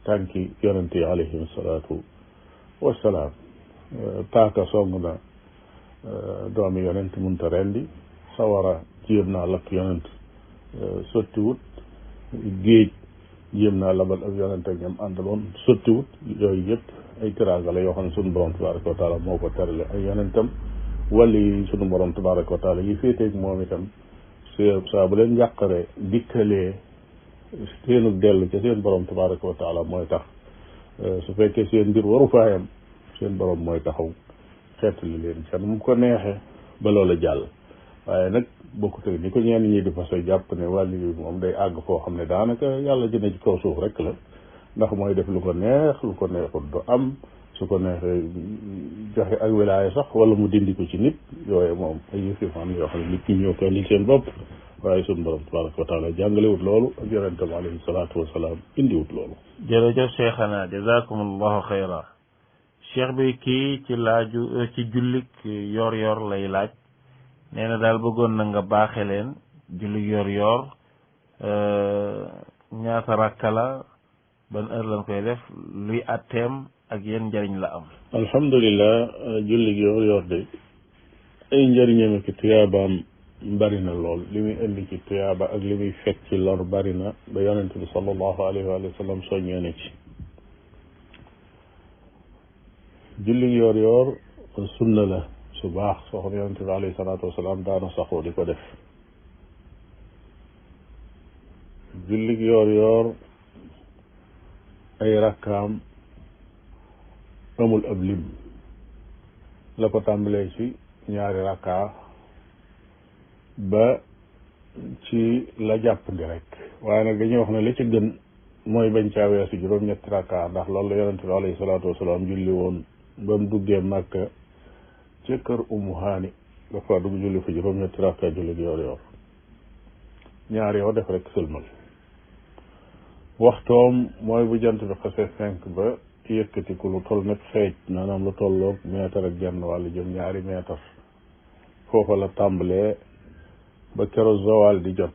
tànki yonente yi alayhim salaatu wassalaam. paaka song na doomi yonent munta rendi, sawara jéem naa lakk yonent sottiwut, géej jéem naa labal ak yonent ak ñoom àndaloon sottiwut. yooyu yëpp ay tiraanga la yoo xam ne sunu borom tabaraka wa taala moo ko terale ay yonentam. wali sunu borom tabaraka wa taala yi féeteeg moom itam saa bu leen njàqare dikkalee seenu dellu ca seen borom tabaraka wa taala mooy tax. su fekkee seen mbir waru faayam seen borom mooy taxaw xeetali leen ca nu mu ko neexee ba loola jàll. waaye nag bokkut ak ni ko ñenn ñi di façon jàpp ne wàllu yi moom day àgg foo xam ne daanaka yàlla dina ci kaw suuf rek la, ndax mooy def lu ko neex, lu ko neexut du am, su ko neexee joxe ak wilaaya sax wala mu dindi ko ci nit. yooyu moom ay yëf-yëfaan yoo xam ne nit ñi ñoo ko indi seen bopp, waaye sunu borom tabaraka wa taala jàngalewut loolu ak yonentam alayhi salaatu wasalaam indiwut loolu. jërëjëf cheikhana jazakumullahu xayra. cheikh bi kii ci laaju ci jullik yor yor lay laaj, nee na daal bëggoon na nga baaxe leen jullik yor yor ñaata rakka la, ban heure lañ koy def, luy atteem ak yéen njëriñ la am. alhamdulilah jullik yor yor de ay njëriñam ak tuyaabaam bari na lool. li muy indi ci tuyaaba ak li muy fekk ci lor bari na ba yonente bi sallallahu alayhi wa sallam soññee na ci. julli yoor yoor sunna la su baax soo xam yonente bi alayhi salaatu wasalaam daana saxoo di ko def. julli yoor yoor ay rakkaam amul ab lim, la ko tàmbalee ci ñaari rakkaa ba ci la jàppandi rek. waaye nag dañuy wax ne li ci gën mooy bañ caa weesu juróom-ñetti rakkaa, ndax loolu la yonente bi alayhi salaatu wasalaam julli woon ba mu duggee Màkka ca kër Ummu Haani dafa dugg julli fa juróom-ñetti rakkaa julli yoor yoor. ñaar yoo def rek sëlmal. waxtoom mooy bu jant bi xasee fenk ba yëkkati ku lu toll nag xeej, maanaam lu tolloog meetar ak genn wàllu jëm ñaari meetar, foofa la tàmbalee ba keroog zawal di jot,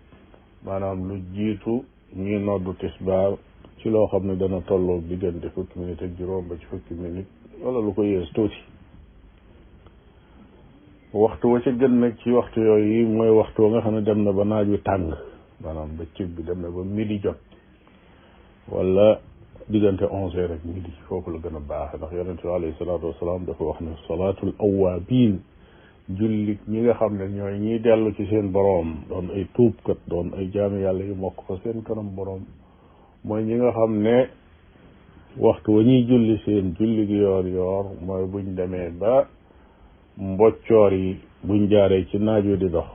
maanaam lu jiitu ñuy noddu tisbaar ci loo xam ne dana tolloog diggante fukki minute ak juróom ba ci fukki minute wala lu ko yées tuuti. waxtu wa ca gën nag ci waxtu yooyu mooy waxtu wa nga xam ne dem na ba naaj wi tàng, maanaam bëccëg bi dem na ba midi jot, wala diggante 11h ak midi foofu la gën a baaxe ndax yonente bi alayhi salaatu wasalaam dafa wax ne salaatul awaabiin jullit ñi nga xam ne ñooy ñiy dellu ci seen boroom doon ay tuubkat doon ay jaami yàlla yu mokk fa seen kanam boroom mooy ñi nga xam ne waxtu wa ñuy julli seen julli gi yoor mooy buñ demee ba mboccoor yi buñ jaaree ci naaj wi di dox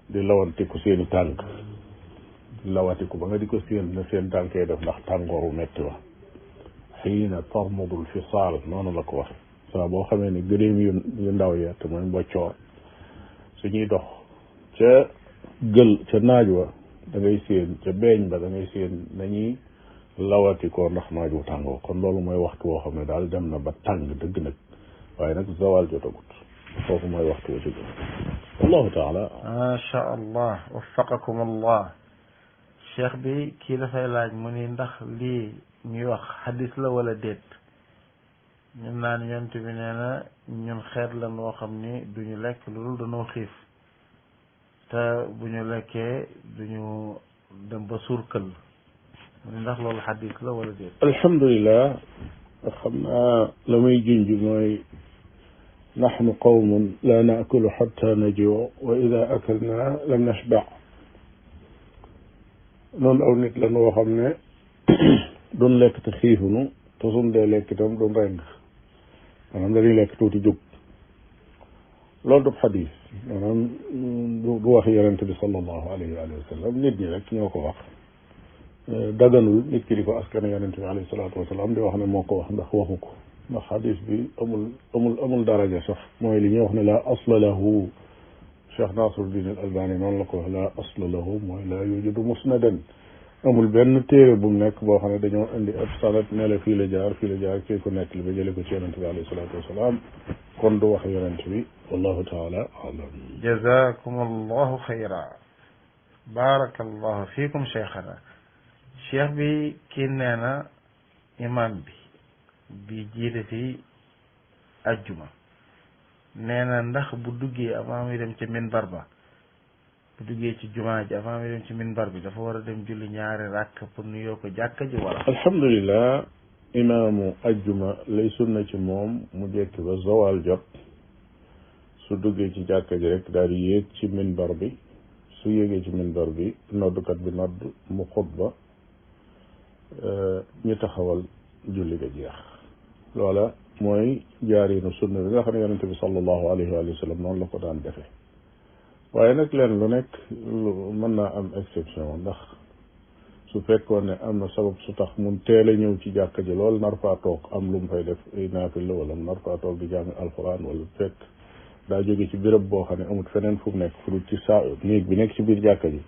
di lawantiku seeni tànk lawatiku ba nga di ko séen na seen tànkee def ndax tàngooru metti wa xiina tarmudul fisaal noonu la ko waxe saa boo xamee ne gëléem yu ndaw ya te mooy mboccoor suñuy dox ca naaj wa da ngay séen ca beeñ ba da ngay séen nañuy lawatikoo ndax naaj wu tàngoo kon loolu mooy waxtu woo xam ne daal dem na ba tàng dëgg nag waaye nag zawal jotagut foofu mooy waxtu wa ci gën wallahu taala ma sha allah waffaqakum allah cheikh bi kii dafay laaj mu ni ndax lii ñuy wax xadis la wala déet ñun naan yonent bi nee na ñun xeet la noo xam ni duñu lekk loolu dañoo xiif te bu ñu lekkee duñu dem ba suur këll mu ni ndax loolu xadis la wala déet alhamdulilah xam naa la muy junj mooy naxnu qawmun la naakulu xatta najuu wa ida akalna lam nashba noonu aw nit la noo xam ne duñ lekk te xiifunu te suñ dee lekk itam duñ reng maanaam dañuy lekk tuuti jóg loolu du xadis maanaam du wax yonente bi sallallahu alayhi wa sallam nit ñi rek ñoo ko wax daganul nit ki di ko askan yonente bi alayhi salaatu wasalaam di wax ne moo ko wax ndax waxu ko ndax xadis bi amul daraja sax mooy li ñuy wax ne la asla lahu Cheikh Nasruddin al Albani noonu la ko wax la asla lahu mooy la yujudu musnadan amul benn téere bu mu nekk boo xam ne dañoo indi ab sanad ne la fii la jaar kii ko nekk li ba jële ko ci yonente bi alayhi salaatu wasalaam kon du wax yonente bi wallahu taala alam jazakum allahu xayra barakallahu fiikum cheikhana cheikh bi kii nee na imam bi jiite fi ajjuma nee na ndax bu duggee avant muy dem ci minbar ba bu duggee ci jumaa ji avant muy dem ci minbar bi dafa war a dem julli ñaari rakk pour nuyoo ko jàkka ji wala alhamdulilah imaamu ajjuma lay sunna ci moom mu jekki ba zawal jot su duggee ci jàkka ji rek daal di yéeg ci minbar bi su yéegee ci minbar bi noddukat bi nodd mu xutba ñu taxawal julli ga jeex loola mooy jaarinu sunna bi nga xam ne yonente bi sallallahu alayhi wa sallam noonu la ko daan defee waaye nag leen lu nekk mën naa am exception ndax su fekkoon ne am na sabab su tax mun teel a ñëw ci jàkka ji loolu nar faa toog am lu mu fay def ay naafila wala mu nar faa toog di jàng alquran wala fekk daa jóge ci béréb boo xam ne amut feneen fu mu nekk fu dul ci saa néeg bi nekk ci biir jàkka ji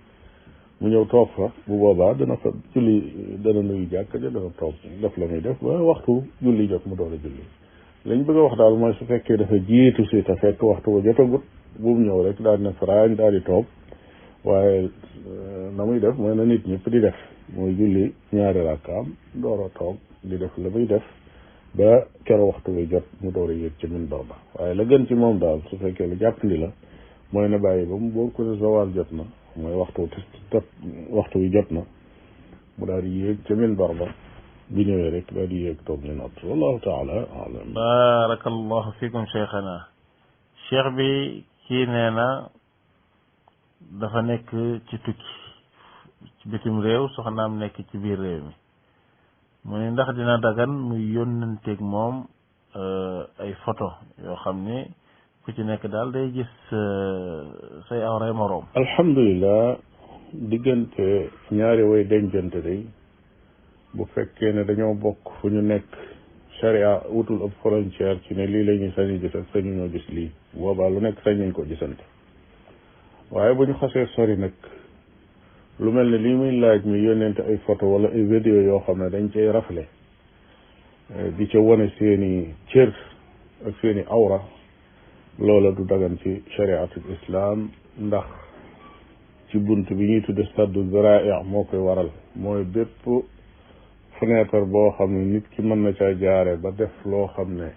mu ñëw toog fa bu boobaa dana fa julli dana nuyu jàkka ja dana toog def la muy def ba waxtu julli jot mu door a julli lañ bëgg a wax daal mooy su fekkee dafa jiitu si te fekk waxtu ba jotagut bu mu ñëw rek daal di ne faraañ daal di toog waaye na muy def mooy na nit ñëpp di def mooy julli ñaari rakkaam door a toog di def la muy def ba keroog waxtu bi jot mu door a yéeg ci minbar ba waaye la gën ci moom daal su fekkee lu jàppandi la mooy na bàyyi ba mu boo ko ne zawal jot na mooy waxtu wi jot na mu daal di yéeg ca minbar ba bi ñëwee rek daal di yéeg toog ñu nodd wallahu taala alam barakallahu fikum cheikhana cheikh bi kii nee na dafa nekk ci tukki ci bitim réew soxnaam nekk ci biir réew mi mu ni ndax dina dagan muy yónnanteeg moom ay photo yoo xam ne ku ci nekk daal day gis say awray moroom alhamdulilah diggante ñaari way dencante day bu fekkee ne dañoo bokk fu ñu nekk charia wutul ab frontière ci ne lii la ñuy sañu gis ak sañu ñoo gis lii boobaa lu nekk sañ nañ ko gisante waaye bu ñu xasee sori nag lu mel ne lii muy laaj mi yónnente ay photo wala ay vidéo yoo xam ne dañ cay rafle di ca wane seeni cër ak seeni awra loola du dagan ci chariatul islam ndax ci bunt bi ñuy tudde saddu zara'i moo koy waral mooy bépp fenêtre boo xam ne nit ki mën na caa jaare ba def loo xam ne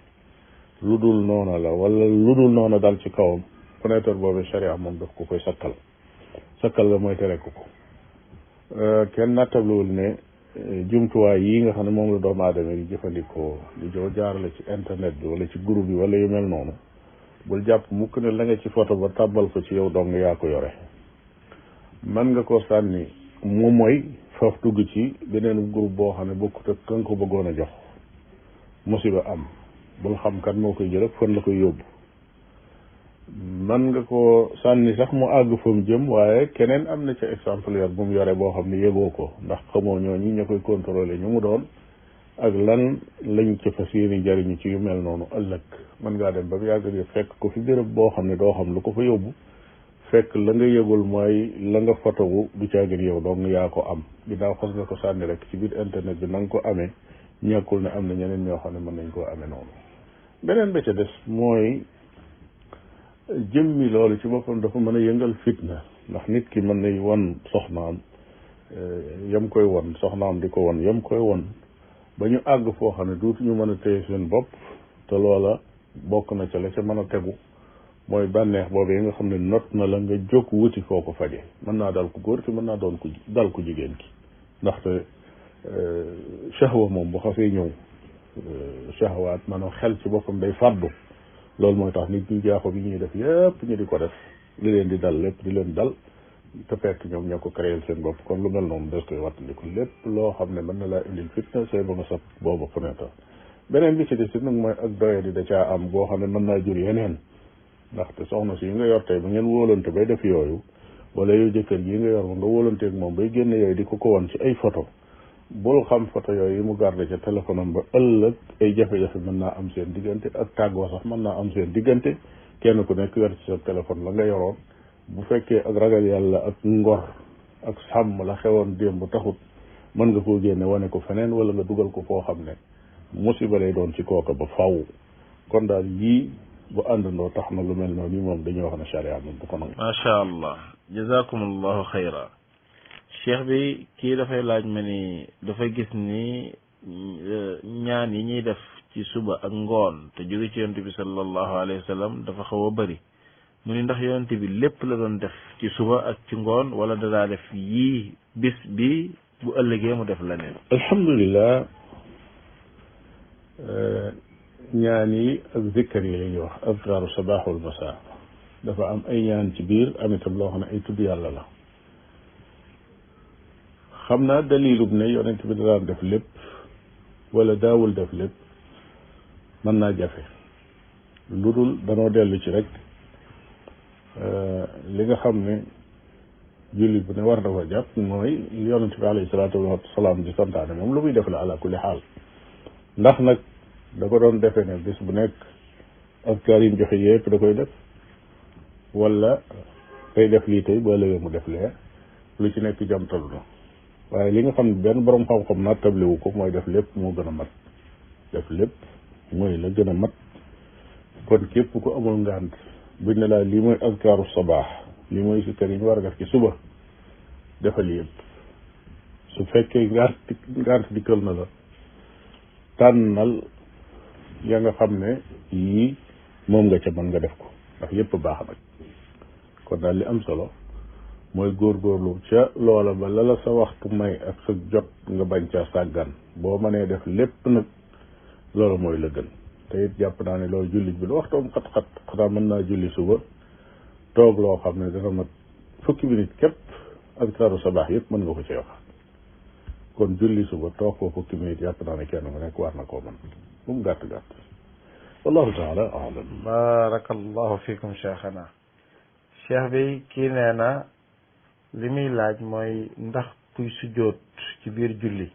lu dul noona la wala lu dul noona dal ci kawam fenêtre boobu charia moom daf ko koy sakkal la mooy tere ko kenn nattablewul ne jumtuwaay yi nga xam ne moom la doomu aadama yi jëfandikoo di joo jaarale ci internet bi wala ci groupe bi wala yu mel noonu bul jàpp mukk ne la nga ci photo ba tàbbal ko ci yow dong yaa ko yore mën nga ko sànni mu mooy faf dugg ci beneen groupe boo xam ne bokkut ak kan ko bëggoon a jox musiba am bul xam kan moo koy jël ak fan la koy yóbbu mën nga ko sànni sax mu àgg fa mu jëm waaye keneen am na ca exemplaire bu mu yore boo xam ne yëgoo ko ndax xamoo ñooñu ña koy contrôler ñu mu doon ak lan lañ ci fas yéene jariñu ci yu mel noonu ëllëg mën ngaa dem ba mu yàgg di fekk ko fi béréb boo xam ne doo xam lu ko fa yóbbu fekk la nga yëgul mooy la nga fotowu du caagin yow dong yaa ko am ginnaaw xas nga ko sànni rek ci biir internet bi na nga ko amee ñàkkul ne am na ñeneen ñoo xam ne mën nañ koo amee noonu beneen ba ca des mooy jëmmi loolu ci boppam dafa mën a yëngal fitna ndax nit ki mën nay won soxnaam yam koy won soxnaam di ko won yam koy won ba ñu àgg foo xam ne duutuñu mën a téye seen bopp te loola bokk na ca la ca mën a tegu mooy bànneex boobee nga xam ne not na la nga jóg wuti foo ko faje mën naa dal ku góor ki mën naa doon ku dal ku jigéen ki ndaxte shahwa moom bu xasee ñëw shahwaat maanaam xel ci boppam day fàddu loolu mooy tax nit ñi jaaxo bi ñuy def yépp ñu di ko def li leen di dal lépp di leen dal te fekk ñoom ñoo ko créé seen bopp kon lu mel noonu des koy wattandiku lépp loo xam ne mën na laa indil fitna sooy ba nga sab boobu fenêtre beneen bi ci des nag mooy ak doye di da caa am boo xam ne mën naa jur yeneen ndaxte soxna si yi nga yor tey ba ngeen wóolante bay def yooyu wala yow jëkkër yi nga yor ba nga wóolanteeg moom bay génne yooyu di ko won ci ay photo bul xam photo yooyu yi mu garde ca téléphone am ba ëllëg ay jafe-jafe mën naa am seen diggante ak tàggoo sax mën naa am seen diggante kenn ku nekk yor ci sa téléphone la nga yoroon bu fekkee ak ragal yàlla ak ngor ak sàmm la xewoon démb bu taxut mën nga koo génne wane ko feneen wala nga dugal ko foo xam ne musiba lay doon ci kooka ba faw kon daal yii bu àndandoo tax na lu mel noonu yi moom dañuy wax ne charia moom bu ko nangu. macha allah jazakumullahu xayra cheikh bi kii dafay laaj ma ni dafa gis ni ñaan yi ñuy def ci suba ak ngoon te jóge ci yonent bi sallallahu alayhi wa sallam dafa xaw a bëri mu ni ndax yonent bi lépp la doon def ci suba ak ci ngoon wala dadaa def yii bis bi bu ëllëgee mu def leneen. alhamdulilah ñaan yi ak zikkar yi la ñuy wax azkaaru sabaax wal masaa dafa am ay ñaan ci biir am itam loo xam ne ay tudd yàlla la xam naa dalilub ne yonent bi daan def lépp wala daawul def lépp mën naa jafe lu dul danoo dellu ci rek li nga xam ne jullit bu ne war na ko jàpp mooy yonent bi alayhi salaatu wasalaam di santaane moom lu muy def la ala kulli xaal ndax nag da ko doon defee ne bis bu nekk askar yi joxe yépp da koy def wala day def lii tey ba léegi mu def lee lu ci nekk jamtalu na waaye li nga xam ne benn borom xam-xam nattabliwu ko mooy def lépp moo gën a mat def lépp mooy la gën a mat kon képp ku amul ngànt buñ ne laa lii mooy askaaru sabaax lii mooy si kër yi ñu war a def ci suba defal yëpp su fekkee ngànt dikkal na la tànnal ya nga xam ne yii moom nga ca mën nga def ko ndax yëpp baax nag kon daal li am solo mooy góorgóorlu ca loola ba la la sa waxtu may ak sa jot nga bañ ca sàggan boo mënee def lépp nag loolu mooy la gën te it jàpp naa ne loolu jullit bi lu waxtoom xat-xat xanaa mën naa julli suba toog loo xam ne dana mat fukki minute képp azkaaru sabaax yëpp mën nga ko ci wax kon julli suba toog ko fukki minute jàpp naa ne kenn mu nekk war na koo mën bu mu gàtt-gàtt wallahu taala alam. barakallahu fikum cheikhana cheikh bi kii nee na li muy laaj mooy ndax kuy sujjóot ci biir julli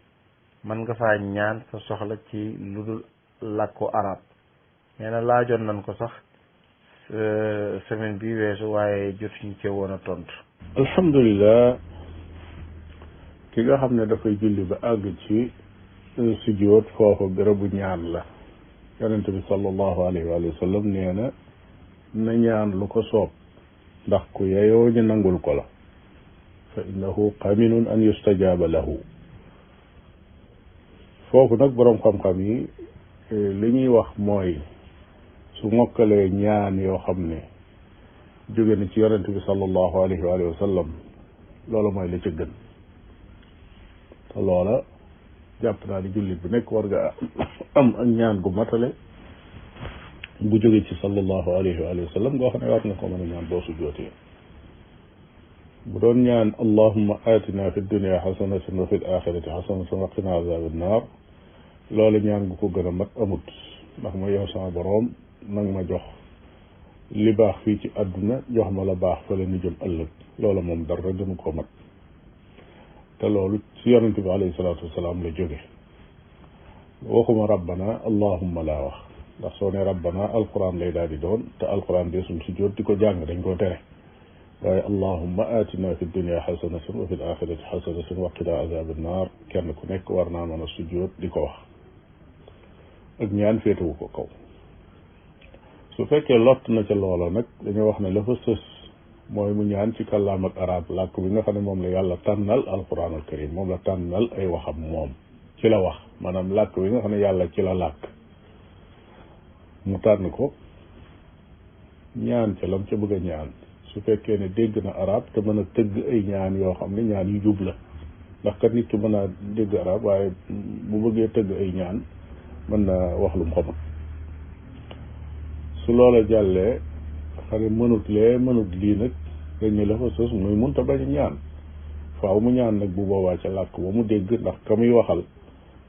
mën nga faa ñaan sa soxla ci lu dul làkku arab nee na laajoon nañ ko sax semaine bi weesu waaye jotuñu cee woon a tontu. alhamdulilah ki nga xam ne dafay julli ba àgg ci sujjóot foofu bérébu ñaan la yonente bi sallallahu alayhi wa sallam nee na ñaan lu ko soob ndax ku yeyoo ñu nangul ko la fa innahu qaminun an yustajaaba lahu foofu nag boroom xam-xam yi li ñuy wax mooy su mokkalee ñaan yoo xam ne jóge na ci yonente bi sallallahu alayhi wa sallam loola mooy la ca gën te loola jàpp naa ni jullit bu nekk war nga am ak ñaan gu matale bu jóge ci sallallahu alayhi wa sallam ngoo xam ne war nga ko mën a ñaan boo sujjootee bu doon ñaan allahumma atina fi dunia xasanatan wa fi l axirati xasanatan wa qina azab annar loolu ñaan gu ko gën a mat amut ndax ma yow sama boroom nag ma jox li baax fii ci àdduna jox ma la baax fa la ñu jëm ëllëg loolu moom dara gënu ko mat te loolu ci yonente bi alayhi salaatu wasalaam la jóge waxuma rabbana allahumma laa wax ndax soo ne rabbana alquran lay daal di doon te alquran deesul sujjóot di ko jàng dañ koo tere waaye allahumma atina fi dunia xasanatan wa fi l axirati xasanatan wa qina azab annar kenn ku nekk war naa mën a sujjóot di ko wax ak ñaan féetewu ko kaw su fekkee lott na ca loola nag dañoo wax ne la fa sës mooy mu ñaan ci kàllaam ak arab làkk bi nga xam ne moom la yàlla tànnal alquran al karim moom la tànnal ay waxam moom ci la wax maanaam làkk bi nga xam ne yàlla ci la làkk mu tànn ko ñaan ca lam ca bëgg a ñaan su fekkee ne dégg na arab te mën a tëgg ay ñaan yoo xam ne ñaan yu jub la ndax kat nit ki mën naa dégg arab waaye bu bëggee tëgg ay ñaan mën na wax lu mu xamul su loola jàllee xam ne mënut lee mënut lii nag dañ ne la fa sos muy mënta bañ a ñaan faaw mu ñaan nag bu boobaa ca làkk ba mu dégg ndax ka muy waxal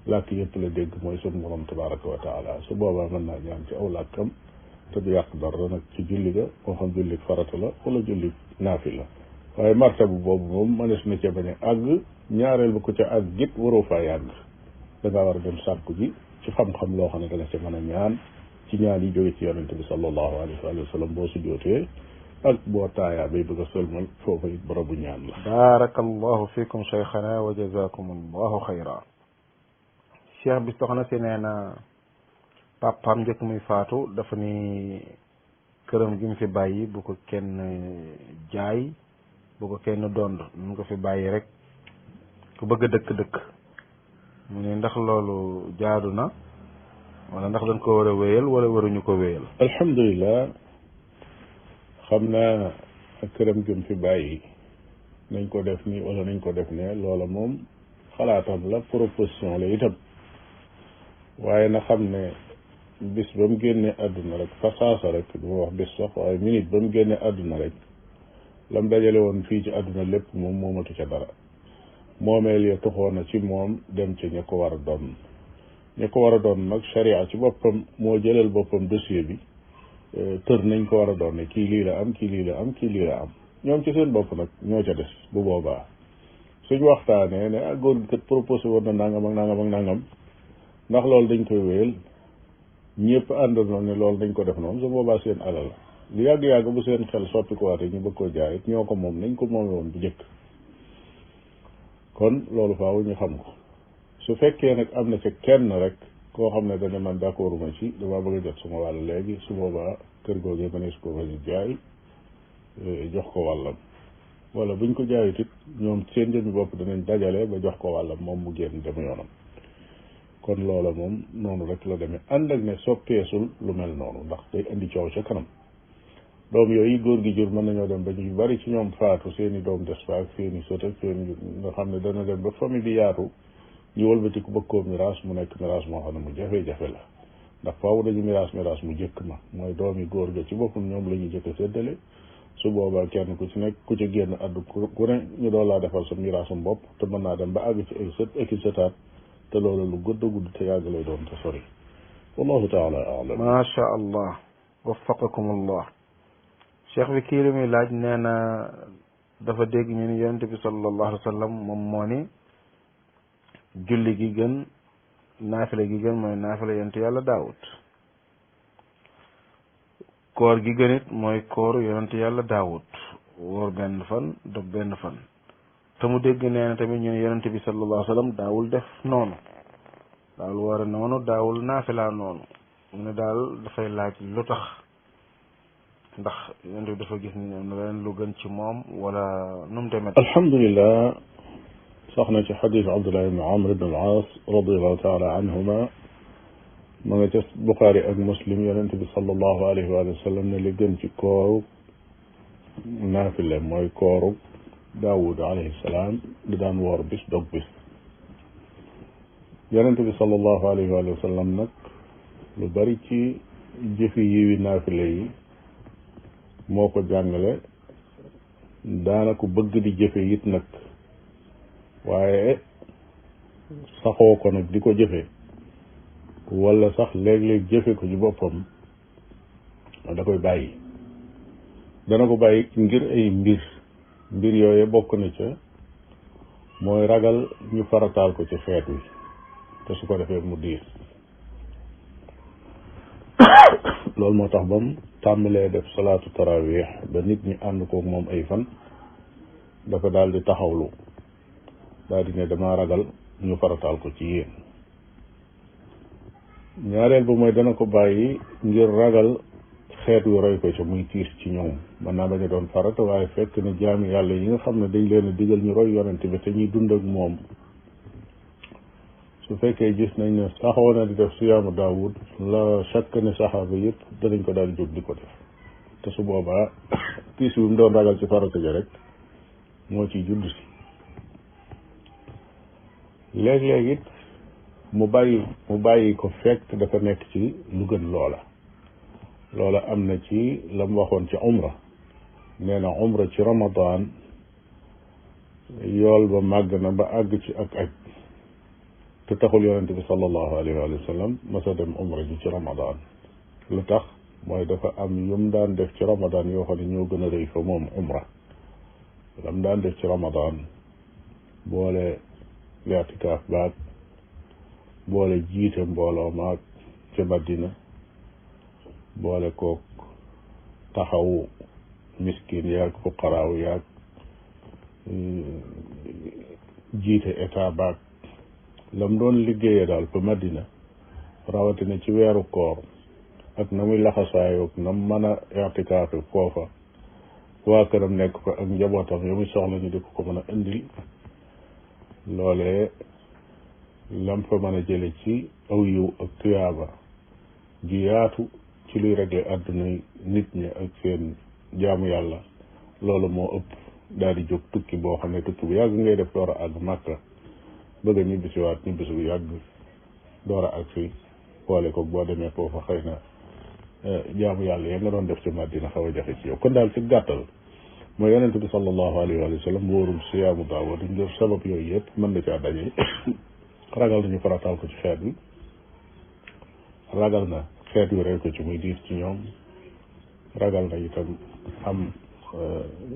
làkk yëpp la dégg mooy sunu borom tabaraka wa taala su boobaa mën naa ñaan ci aw làkkam te du yàq dara nag ci julli ga moo xam julli farata la wala julli naafi la waaye martaba boobu moom mënees na ca bañ a àgg ñaareel ba ko ca àgg it waroo faa yàgg da ngaa war a dem sàkku ji ci xam-xam loo xam ne da nga ca mën a ñaan ci ñaan yi jóge ci yonente bi sallallahu alayhi wa sallam boo sujjootee ak boo taayaa bay bëgg a sëlmal foofa it barabu ñaan la. baarakallahu fikum cheikhana wa jazakum allahu xayra. cheikh bi soxna si nee na papaam njëkk muy faatu dafa ni këram gi mu fi bàyyi bu ko kenn jaay bu ko kenn dond mu ko fi bàyyi rek ku bëgg a dëkk mu ne ndax loolu jaadu na wala ndax dañ ko war a wéyal wala waruñu ko wéyal. alhamdulilah xam naa këram gi mu fi bàyyi nañ ko def nii wala nañ ko def ne loola moom xalaatam la proposition la itam waaye na xam ne bis ba mu génnee àdduna rek fa saasa rek du ma wax bis sax waaye minute ba mu génnee àdduna rek lam dajale woon fii ci àdduna lépp moom moomatu ca dara moomeel ya toxoon na ci moom dem ca ña ko war a doon ña ko war a doon nag sharia ci boppam moo jëlal boppam dossier bi tër nañ ko war a doon ne kii lii la am kii lii la am kii lii la am ñoom ci seen bopp nag ñoo ca des bu boobaa suñ waxtaanee ne ah góor gi kat proposé woon na nangam ak nangam ak nangam ndax loolu dañ koy wéyal ñëpp àndandoo ne loolu dañ ko def noonu su boobaa seen alal lu yàgg-yàgg bu seen xel soppi ko waate ñu bëgg koo jaay it ñoo ko moom nañ ko moome woon bu njëkk kon loolu faaw ñu xam ko su fekkee nag am na ca kenn rek koo xam ne dana man d'accord ma ci damaa bëgg a jot sama wàll léegi su boobaa kër googee mënees ko fa jaay jox ko wàllam wala buñ ko jaayut it ñoom seen jëmmi bopp danañ dajale ba jox ko wàllam moom mu génn dem yoonam kon loola moom noonu rek la demee ànd ak ne soppeesul lu mel noonu ndax day indi coow ca kanam doom yooyu góor gi jur mën nañoo dem ba ñu bari ci ñoom faatu seeni doom des fa ak seeni sët ak seeni nga xam ne dana dem ba famille bi yaatu ñu wëlbati ku bëgg koo miraas mu nekk miraas moo xam ne mu jafe-jafe la ndax faaw dañu miraas mu jëkk ma mooy doomi góor ga ci boppam ñoom la ñuy jëkk a séddale su boobaa kenn ku ci nekk ku ci génn addu ku ne ñu doon laa defal sa miraasum bopp te mën naa dem ba àgg ci ay sët ak i sëtaat te loolu lu gudd gudd te yàgg lay doon te sori wallahu taala alam. macha allah waffaqakum allah. cheikh bi kii li muy laaj nee na dafa dégg ñu ni yonente bi sallallahu alayhi wa sallam moom moo ni julli gi gën naafile gi gën mooy naafile yonente yàlla daawut koor gi gën it mooy koor yonente yàlla daawut wóor benn fan dog benn fan te mu dégg nee na tamit ñu ne yonente bi sallallahu alayhi wa sallam daawul def noonu daawul woore noonu daawul naafilaa noonu mu ne daal dafay laaj lu tax ndax yonente bi dafa gis ni am na leneen lu gën ci moom wala nu mu demee. alhamdulilah sax na ci xadis Abdullah ibn Amr ibn al-Aas radiallahu taala anhuma ma nga ca Buxaari ak Muslim yonente bi sallallahu alayhi wa sallam ne li gën ci kooru naafile mooy kooru Daawud alayhi salaam di daan woor bis dog bis yonent bi sallallahu alayhi wa sallam nag lu bari ci jëfi yiwi naafile yi moo ko jàngale daana ko bëgg di jëfe it nag waaye saxoo ko nag di ko jëfe wala sax léeg-léeg jëfe ko ci boppam da koy bàyyi dana ko bàyyi ngir ay mbir yooye bokk na ca mooy ragal ñu farataal ko ci xeet wi te su ko defee mu diir loolu moo tax bam tàmbalee def salaatu tarawih ba nit ñi ànd koog moom ay fan dafa daal di taxawlu daal di ne dama ragal ñu farataal ko ci yéen ñaareel ba mooy dana ko bàyyi ngir ragal xeet wi roy ko ca muy tiis ci ñoom mën naa bañ a doon farata waaye fekk ne jaami yàlla yi nga xam ne dañ leen a digal ñu roy yonent bi te ñuy dund ak moom su fekkee gis nañ ne saxoo na di def siyaamu daawud la chaque ne saxaaba yëpp danañ ko daal jóg di ko def te su boobaa tiis bi mu doon ragal ci farata ja rek moo ciy judd si léeg-léeg it mu bàyyi ko fekk dafa nekk ci lu gën loola am na ci la mu waxoon ci umra nee na umra ci ramadan yool ba màgg na ba àgg ci ak aj te taxul yonente bi sallallahu alayhi wa sallam masa dem umra ji ci ramadan lu tax mooy dafa am yum daan def ci ramadan yoo xam ne ñoo gën a rëy fa moom umra lam daan def ci ramadan boole i'tikaaf baag boole jiite mbooloo maag ca Madina boole kook taxawu miskin yaag fuqaraaw yaag jiite état baag lam doon liggéeyee daal fa Madina rawatina ci weeru koor ak na muy laxasaayoog na mën a i'tikaafe foofa waa këram nekk fa ak njabootam yo muy soxla ñu di ko mën a indil loolee lam fa mën a jële ci aw yiw ak tuyaaba ju yaatu ci luy régler àdduna nit ñi ak seen jaamu yàlla loolu moo ëpp daal di jóg tukki boo xam ne tukki bu yàgg ngay def door a àgg Màkka bëgg a ñibbisiwaat ñibbisi bu yàgg door a àgg fi boole ko boo demee foofa xëy na jaamu yàlla ya nga doon def ci Madina xaw a jafe ci yow kon daal ci gàttal mooy yonente bi sallallahu alayhi wa sallam wóorul siyaamu daawud ngir sabab yooyu yëpp mën na caa daje ragal nañu farataal ko ci xeet wi ragal na xeet wi rey ko ci muy diis ci ñoom ragal na itam am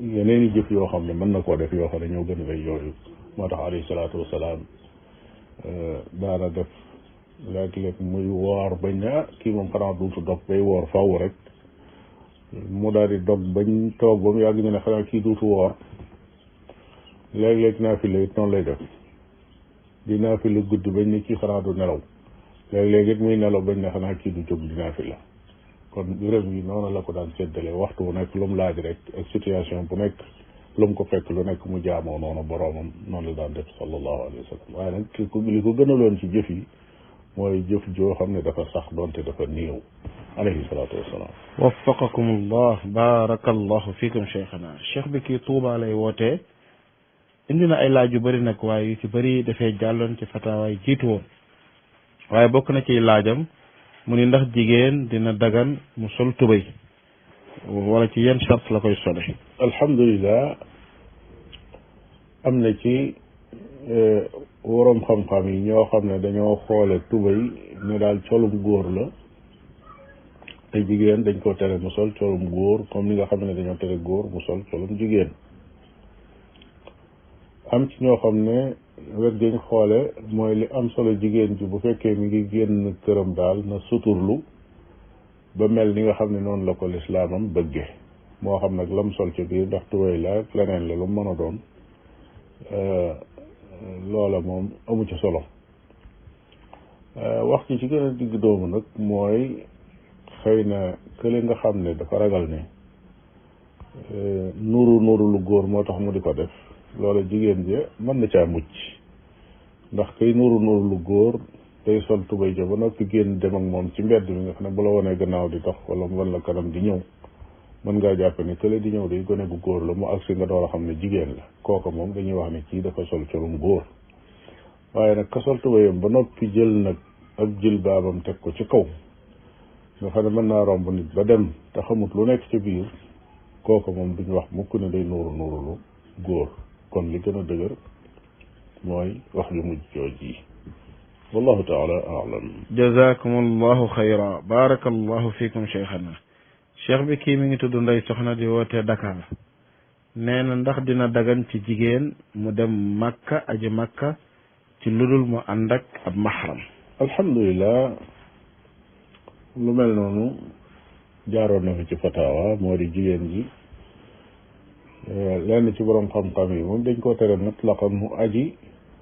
yeneen i jëf yoo xam ne mën na koo def yoo xam ne ñoo gën a rëy yooyu moo tax alayhi salaatu wasalaam daana def léeg-léeg muy woor bañ ne kii moom xanaa duutu dog bay woor faw rek mu daal di dog bañ toog ba mu yàgg ñu ne xanaa kii duutu woor léeg-léeg naafila it noonu lay def di naafila guddi bañ ne kii xanaa du nelaw léeg-léeg it muy nelaw bañ ne xanaa kii du jóg di naafila kon mbiram yi noonu la ko daan séddale waxtu bu nekk lu mu laaj rek ak situation bu nekk lu mu ko fekk lu nekk mu jaamoo noonu boroomam noonu la daan def sallallahu alayhi wa sallam waaye nag li ko gënaloon ci jëf yi mooy jëf joo xam ne dafa sax doonte dafa néew alayhi salaatu wassalaam waffaqakum allah barakallahu fikum cheikhana cheikh bi kii Tuuba lay wootee indi na ay laaj yu bëri nag waaye yu ci bëri dafay jàlloon ci fataawaay jiitu woon waaye bokk na ci laajam mu ni ndax jigéen dina dagan mu sol tubéy wala ci yenn charte la koy sole alhamdulilah am na ci waroom xam-xam yi ñoo xam ne dañoo xoole tubéy ne daal colum góor la te jigéen dañ ko tere mu sol colum góor comme ni nga xam ne dañoo tere góor mu sol colum jigéen am ci ñoo xam ne wet gañ xoole mooy li am solo jigéen ji bu fekkee mi ngi génn këram daal na suturlu ba mel ni nga xam ne noonu la ko lislaamam bëgge moo xam nag lam sol ci biir ndax tubéy la ak leneen la lu mën a doon loola moom amu ci solo wax ci gën a digg doomu nag mooy xëy na kële nga xam ne dafa ragal ne nuru lu góor moo tax mu di ko def loola jigéen ja mën na caa mucc ndax kay nuru lu góor day sol tubéy ja ba noppi génn dem ak moom ci mbedd mi nga xam ne bu la wanee gannaaw di dox wala mu wan la kanam di ñëw mën ngaa jàpp ne kële di ñëw day gone gu góor la mu agsi nga door a xam ne jigéen la kooka moom dañuy wax ne kii dafa sol colum góor waaye nag kasol tubayam ba noppi jël nag ak jilbaabam teg ko ci kaw nga xam ne mën naa romb nit ba dem te xamut lu nekk ci biir kooku moom duñ wax mukk ne day nuurulu góor kon li gën a dëgër mooy wax ju mujj jooj yi wallahu taala alam jazakum allahu xayra barakallahu fikum cheikhana cheikh bi kii mi ngi tudd Ndey Soxna di wootee Dakar nee na ndax dina dagan ci jigéen mu dem Makka aji Makka ci ludul mu ànd ak ab mahram alhamdulilah lu mel noonu jaaroon na fi ci fatawa moo di jigéen ji lenn ci borom xam-xam yi moom dañ koo tere mutlaqan mu aji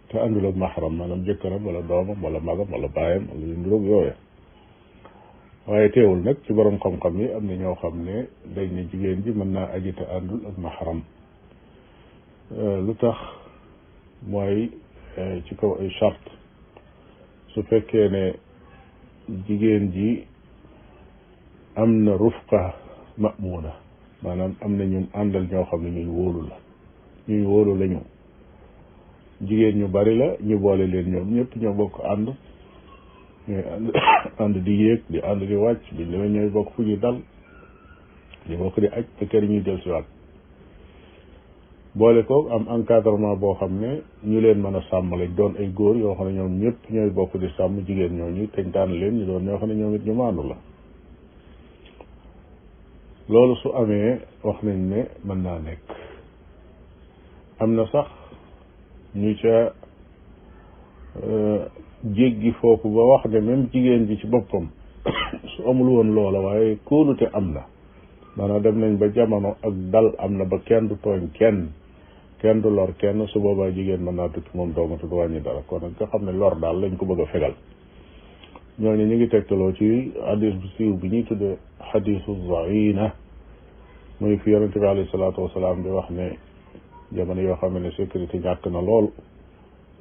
te àndul ak mahram maanaam jëkkëram wala doomam wala magam wala baayam wala yu nduróog yooya waaye teewul nag ci borom xam-xam yi am na ñoo xam ne dañ ne jigéen ji mën naa aji te àndul ak mahram lu tax mooy ci kaw ay charte su fekkee ne jigéen ji am na rufqa ma'muna maanaam am na ñu àndal ñoo xam ne ñuy wóolu lañu jigéen ñu bari la ñu boole leen ñoom ñëpp ñoo bokk ànd ñooy ànd di yéeg di ànd di wàcc biñ demee ñooy bokk fu ñuy dal di bokk di aj te kër ñuy del siwaat boole ko am encadrement boo xam ne ñu leen mën a sàmm lañ doon ay góor yoo xam ne ñoom ñëpp ñooy bokk di sàmm jigéen ñooñu teñ tànn leen ñu doon ñoo xam ne ñoom it ñu maandu la loolu su amee wax nañ ne mën naa nekk am na sax ñu ca jéggi foofu ba wax ne même jigéen ji ci boppam su amul woon loola waaye kóolute am na maanaam dem nañ ba jamono ak dal am na ba kenn du tooñ kenn du lor kenn su boobaa jigéen mën naa tukki moom doomatu du wàññi dara kon nag nga xam ne lor daal lañ ko bëgg a fegal ñooñu ñu ngi tegtaloo ci hadis bu siiw bi ñuy tudde hadisu zaina muy fi yonente bi alayhi salaatu wasalaam di wax ne jamono yoo xam ne sécurité ñàkk na lool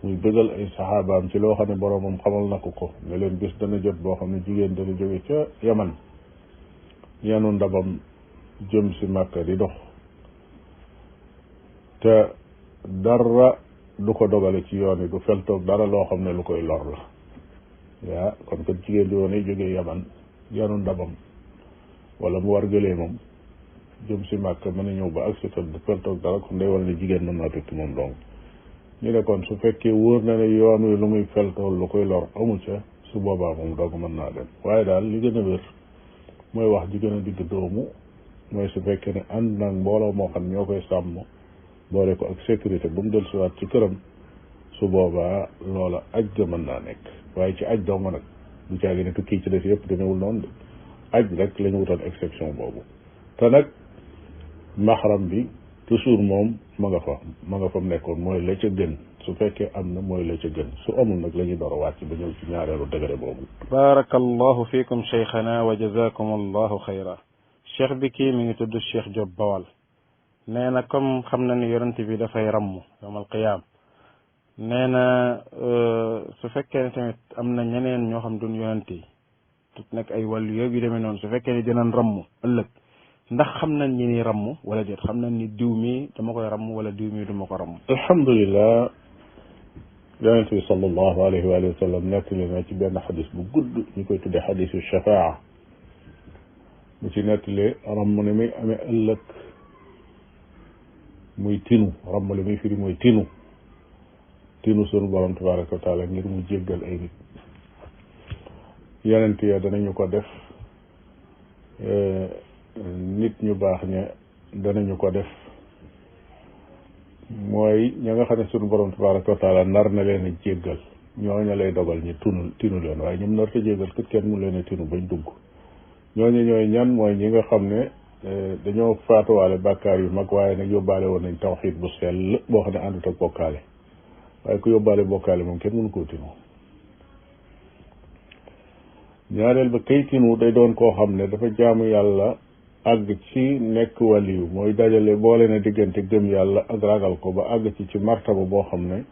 muy bëggal ay saxaabaam ci loo xam ne boroomam xamal na ko ne leen bis dana jot boo xam ne jigéen dana jóge ca Yaman yanu ndabam jëm si Makka di dox te dara du ko dogale ci yoon yi du feltoog dara loo xam ne lu koy lor la yaa kon kat jigéen di woon jógee Yaman yanu ndabam wala mu war gëlee moom jëm si Makka mën a ñëw ba ak si te du feltoog dara kon day wal ne jigéen mën naa tukki moom donc ñu ne kon su fekkee wóor na ne yoon wi lu muy feltool lu koy lor amu ca su boobaa moom doog mën naa dem waaye daal li gën a wér mooy wax ji gën a digg doomu mooy su fekkee ne ànd nag mbooloo moo xam ñoo koy sàmm boole ko ak sécurité bu mu del siwaat ci këram su boobaa loola aj ga mën naa nekk waaye ci aj dong nag du caagi ne tukki ci def yëpp demewul noonu de aj rek la ñu wutal exception boobu te nag maxaram bi toujours moom ma nga fa mu nekkoon mooy la ca gën su fekkee am na mooy la ca gën su amul nag la ñuy door a wàcc ba ñëw ci ñaareelu degré boobu barakallahu fikum cheikhana wa jazakum allahu xayra cheikh bi kii mi ngi tudd Cheikh Diop Bawal nee na comme xam na ni yonent bi dafay ramm yawmal qiyaam nee na su fekkee ne tamit am na ñeneen ñoo xam duñ yonent yi tut nekk ay wàllu yooyu yu demee noonu su fekkee ni dinañ ramm ëllëg ndax xam nañ ñi ni ramm wala déet xam nañ ni diw mi dama koy ramm wala diw mi duma ko ramm alhamdulilah yonent bi sallallahu alayhi wa sallam nettali na ci benn xadis bu gudd ñu koy tuddee xadisu shafaa mu ci nettali ramm ni muy amee ëllëg muy tinu ramm li muy firi mooy tinu sunu borom tabaraka wa taala ngir mu jéggal ay nit yonent ya danañu ko def nit ñu baax ña danañu ko def mooy ña nga xam ne sunu borom tabaraka wa taala nar na leen a jéggal ñooña lay dogal ñu tinu leen waaye ñoom nar ta jéggal kët kenn mu leen a tinu bañ dugg ñooñu ñooy ñan mooy ñi nga xam ne dañoo faatuwaale bàkkaar yu mag waaye nag yóbbaale woon nañ tawxiid bu sell boo xam ne àndut ak bokkaale waaye ku yóbbaale bokkaale moom kenn mënu koo tinu ñaareel ba kay tinu day doon koo xam ne dafa jaamu yàlla àgg ci nekk waliyu mooy dajale boole na diggante gëm yàlla ak ragal ko ba àgg ci martaba boo xam ne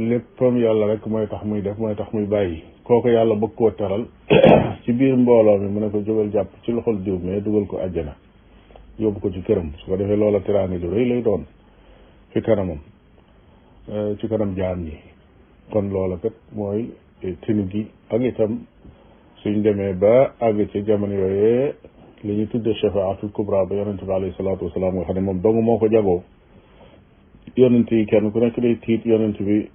léppam yàlla rek mooy tax muy def mooy tax muy bàyyi kooku yàlla bëgg koo teral ci biir mbooloo mi mu ne ko jógal jàpp ci loxol diw mais dugal ko àjjana yóbbu ko ci këram su ko defee loola teraanga ju rëy lay doon fi kanamam ci kanam jaam ñi kon loola kat mooy tinu gi ak itam suñ demee ba àgg ci jamono yooyee li ñu tudde shafaatul kubra ba yonente bi alayhi salaatu wasalaam nga xam ne moom dong moo ko jagoo yonent yi kenn ku nekk day tiit yonent bi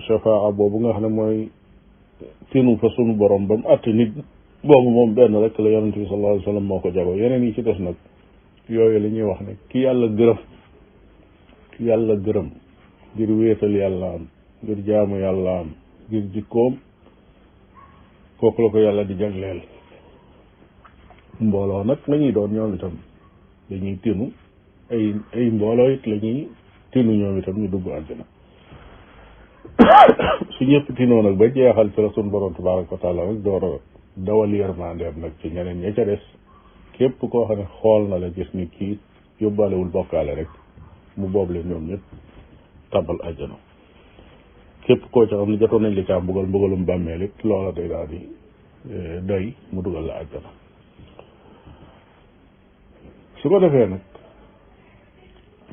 shafaa boobu nga xam ne mooy tinu fa sunu borom ba mu àtte nit boobu moom benn rek la yonent bi sallallahu alayhi wa sallam moo ko jagoo yeneen yi ci des nag yooyu li ñuy wax ne ki yàlla gërëm ngir wéetal yàlla am ngir jaamu yàlla am ngir jikkoom kooku la ko yàlla di jagleel mbooloo nag la ñuy doon ñoom itam dañuy tinu ay mbooloo it la ñuy tinu ñoom itam ñu dugg àjjana su ñëpp tinoo nag ba jeexal ci la sun borom tabaraka wa taala rek door a dawal yërmandeem nag ci ñeneen ña ca des képp koo xam ne xool na la gis ni kii yóbbaalewul bokkaale rek mu boob leen ñoom ñëpp tabal àjjana képp koo ca xam ne jotoon nañ li caa mbugalum bàmmeel it loola day daal di doy mu dugal la àjjana su ko defee nag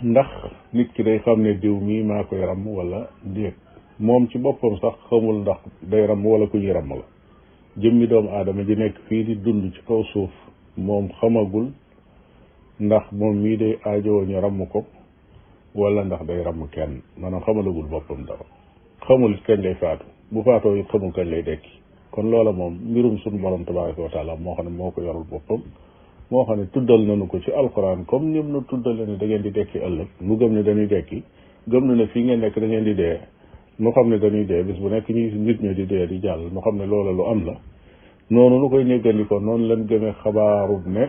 ndax nit ki day xam ne diw mii maa koy ràmm wala déet moom ci boppam sax xamul ndax day ràmm wala ku ñuy ràmm la jëmmi doomu aadama ji nekk fii di dund ci kaw suuf moom xamagul ndax moom mii day aajowoo ñu ràmm ko wala ndax day ràmm kenn maanaam xamalagul boppam dara xamul kañ lay faatu bu faatoo it xamul kañ lay dekki kon loola moom mbirum suñu borom tabaraka wa taala moo xam ne moo ko yorul boppam moo xam ne tuddal nañu ko ci alquran comme ñoom na tuddale ne da ngeen di dekki ëllëg mu gëm ne dañuy dekki gëm na ne fii ngeen nekk da ngeen di dee nu xam ne dañuy dee bis bu nekk ñi nit ñi di dee di jàll nu xam ne loola lu am la noonu nu koy néggandikoo noonu lañ gëmee xabaarub ne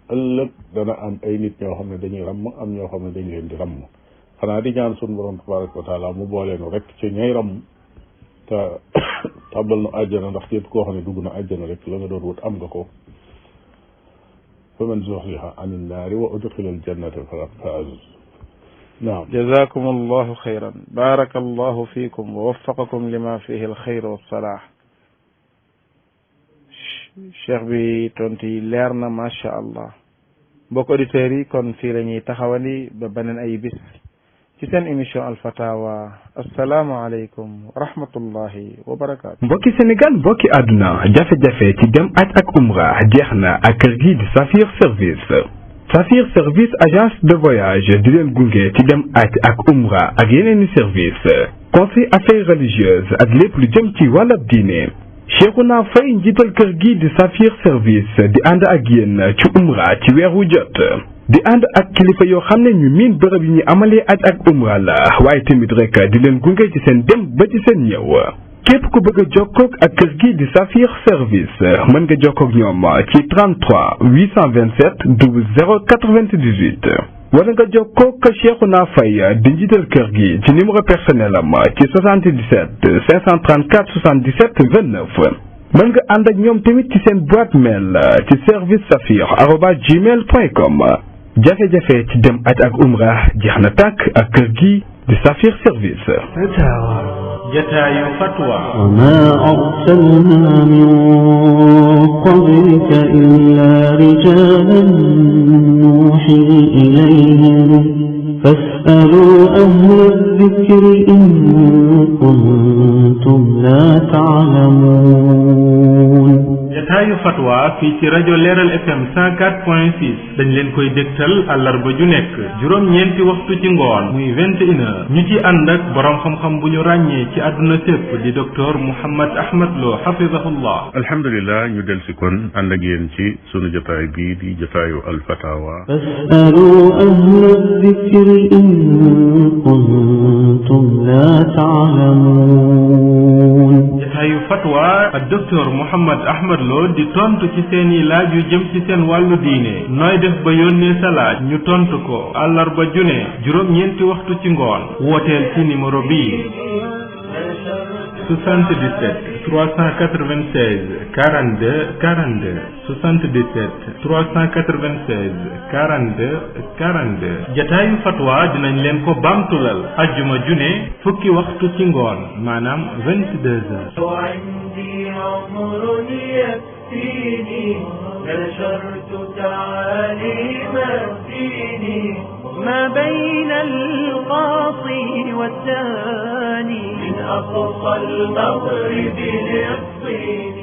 ëllëg dana am ay nit ñoo xam ne dañuy ràmm am ñoo xam ne dañ leen di ràmm xanaa di ñaan suñu borom tabaraka wa taala mu booleenu rek ci ñay ràmm te tàbbal nu àjjana ndax képp koo xam ne dugg na àjjana rek la nga doon wut am nga ko faman zuhziha anin naari wa udxila aljannata faqad faaz naam jazakum allahu xayran baraka allahu fiikum wa waffaqakum lima fihi alxayr wassalah cheikh bi tontu yi leer na macha allah mbokk auditeurs yi kon fii la ñuy taxawandi ba beneen ay bis ci seen émission alfatawa assalaamu aleykum wa rahmatullahi wa barakaatu. mbokki Sénégal mbokki àdduna jafe-jafe ci dem aj ak umra jeex na ak kër gi di Safir Service Safir Service agence de voyage di leen gunge ci dem aj ak umra ak yeneen i service conseil affaires religieuses ak lépp lu jëm ci wàllab diine Cheikhouna Faye njiital kër gi di Safir Service di ànd ak yéen ci umra ci weeru jot di ànd ak kilifa yoo xam ne ñu miin bërëb yi ñu amalee aj ak umra la waaye tamit rek di leen gunge ci seen dem ba ci seen ñëw képp ku bëgg a jokkoog ak kër gi di Safir Service mën nga jokkoog ñoom ci 33 827 00 98 wala nga jokkoog Cheikhouna Faye di njiital kër gi ci numéro personnel am ci 77 534 77 29 mën nga ànd ak ñoom tamit ci seen boîte mail ci servicesafir@gmail.com jafe-jafe ci dem aj ak umra jeex na tàkk ak kër gi di Safir Service. jataayu fatwa. wa maa arsalnaa min qablika illaa rijaalan nuuhii ilayhim fas'aluu ahla dhikri in kuntum laa ta'lamuun. jataayu fatwa fii ci rajo Leeral FM 104.6 dañ leen koy dégtal àllarba ju nekk juróom-ñeenti waxtu ci ngoon muy 21h ñu ci ànd ak borom xam-xam bu ñu ràññee ci àdduna sépp di docteur Mouhammad Ahmad Lo hafizahullah. alhamdulilah ñu del si kon ànd ak yéen ci sunu jotaay bii di jotaayu alfatawa. fas'alu ahla dhikri in kuntum laa ta'lamuun. jotaayu fatwa ak docteur Mouhammad Ahmad Lo di tontu ci seeni laaj yu jëm ci seen wàllu diine nooy def ba yónnee sa laaj ñu tontu ko àllarba june juróom-ñeenti waxtu ci ngoon wooteel ci numéro bii 77 396 42 42 77 396 42 42 jataayu fatwa dinañ leen ko baamtulal ajjuma june fukki waxtu ci ngoon maanaam 22h. نشرت تعاليم الدين ما بين القاصي والثاني من أقصى المغرب للصين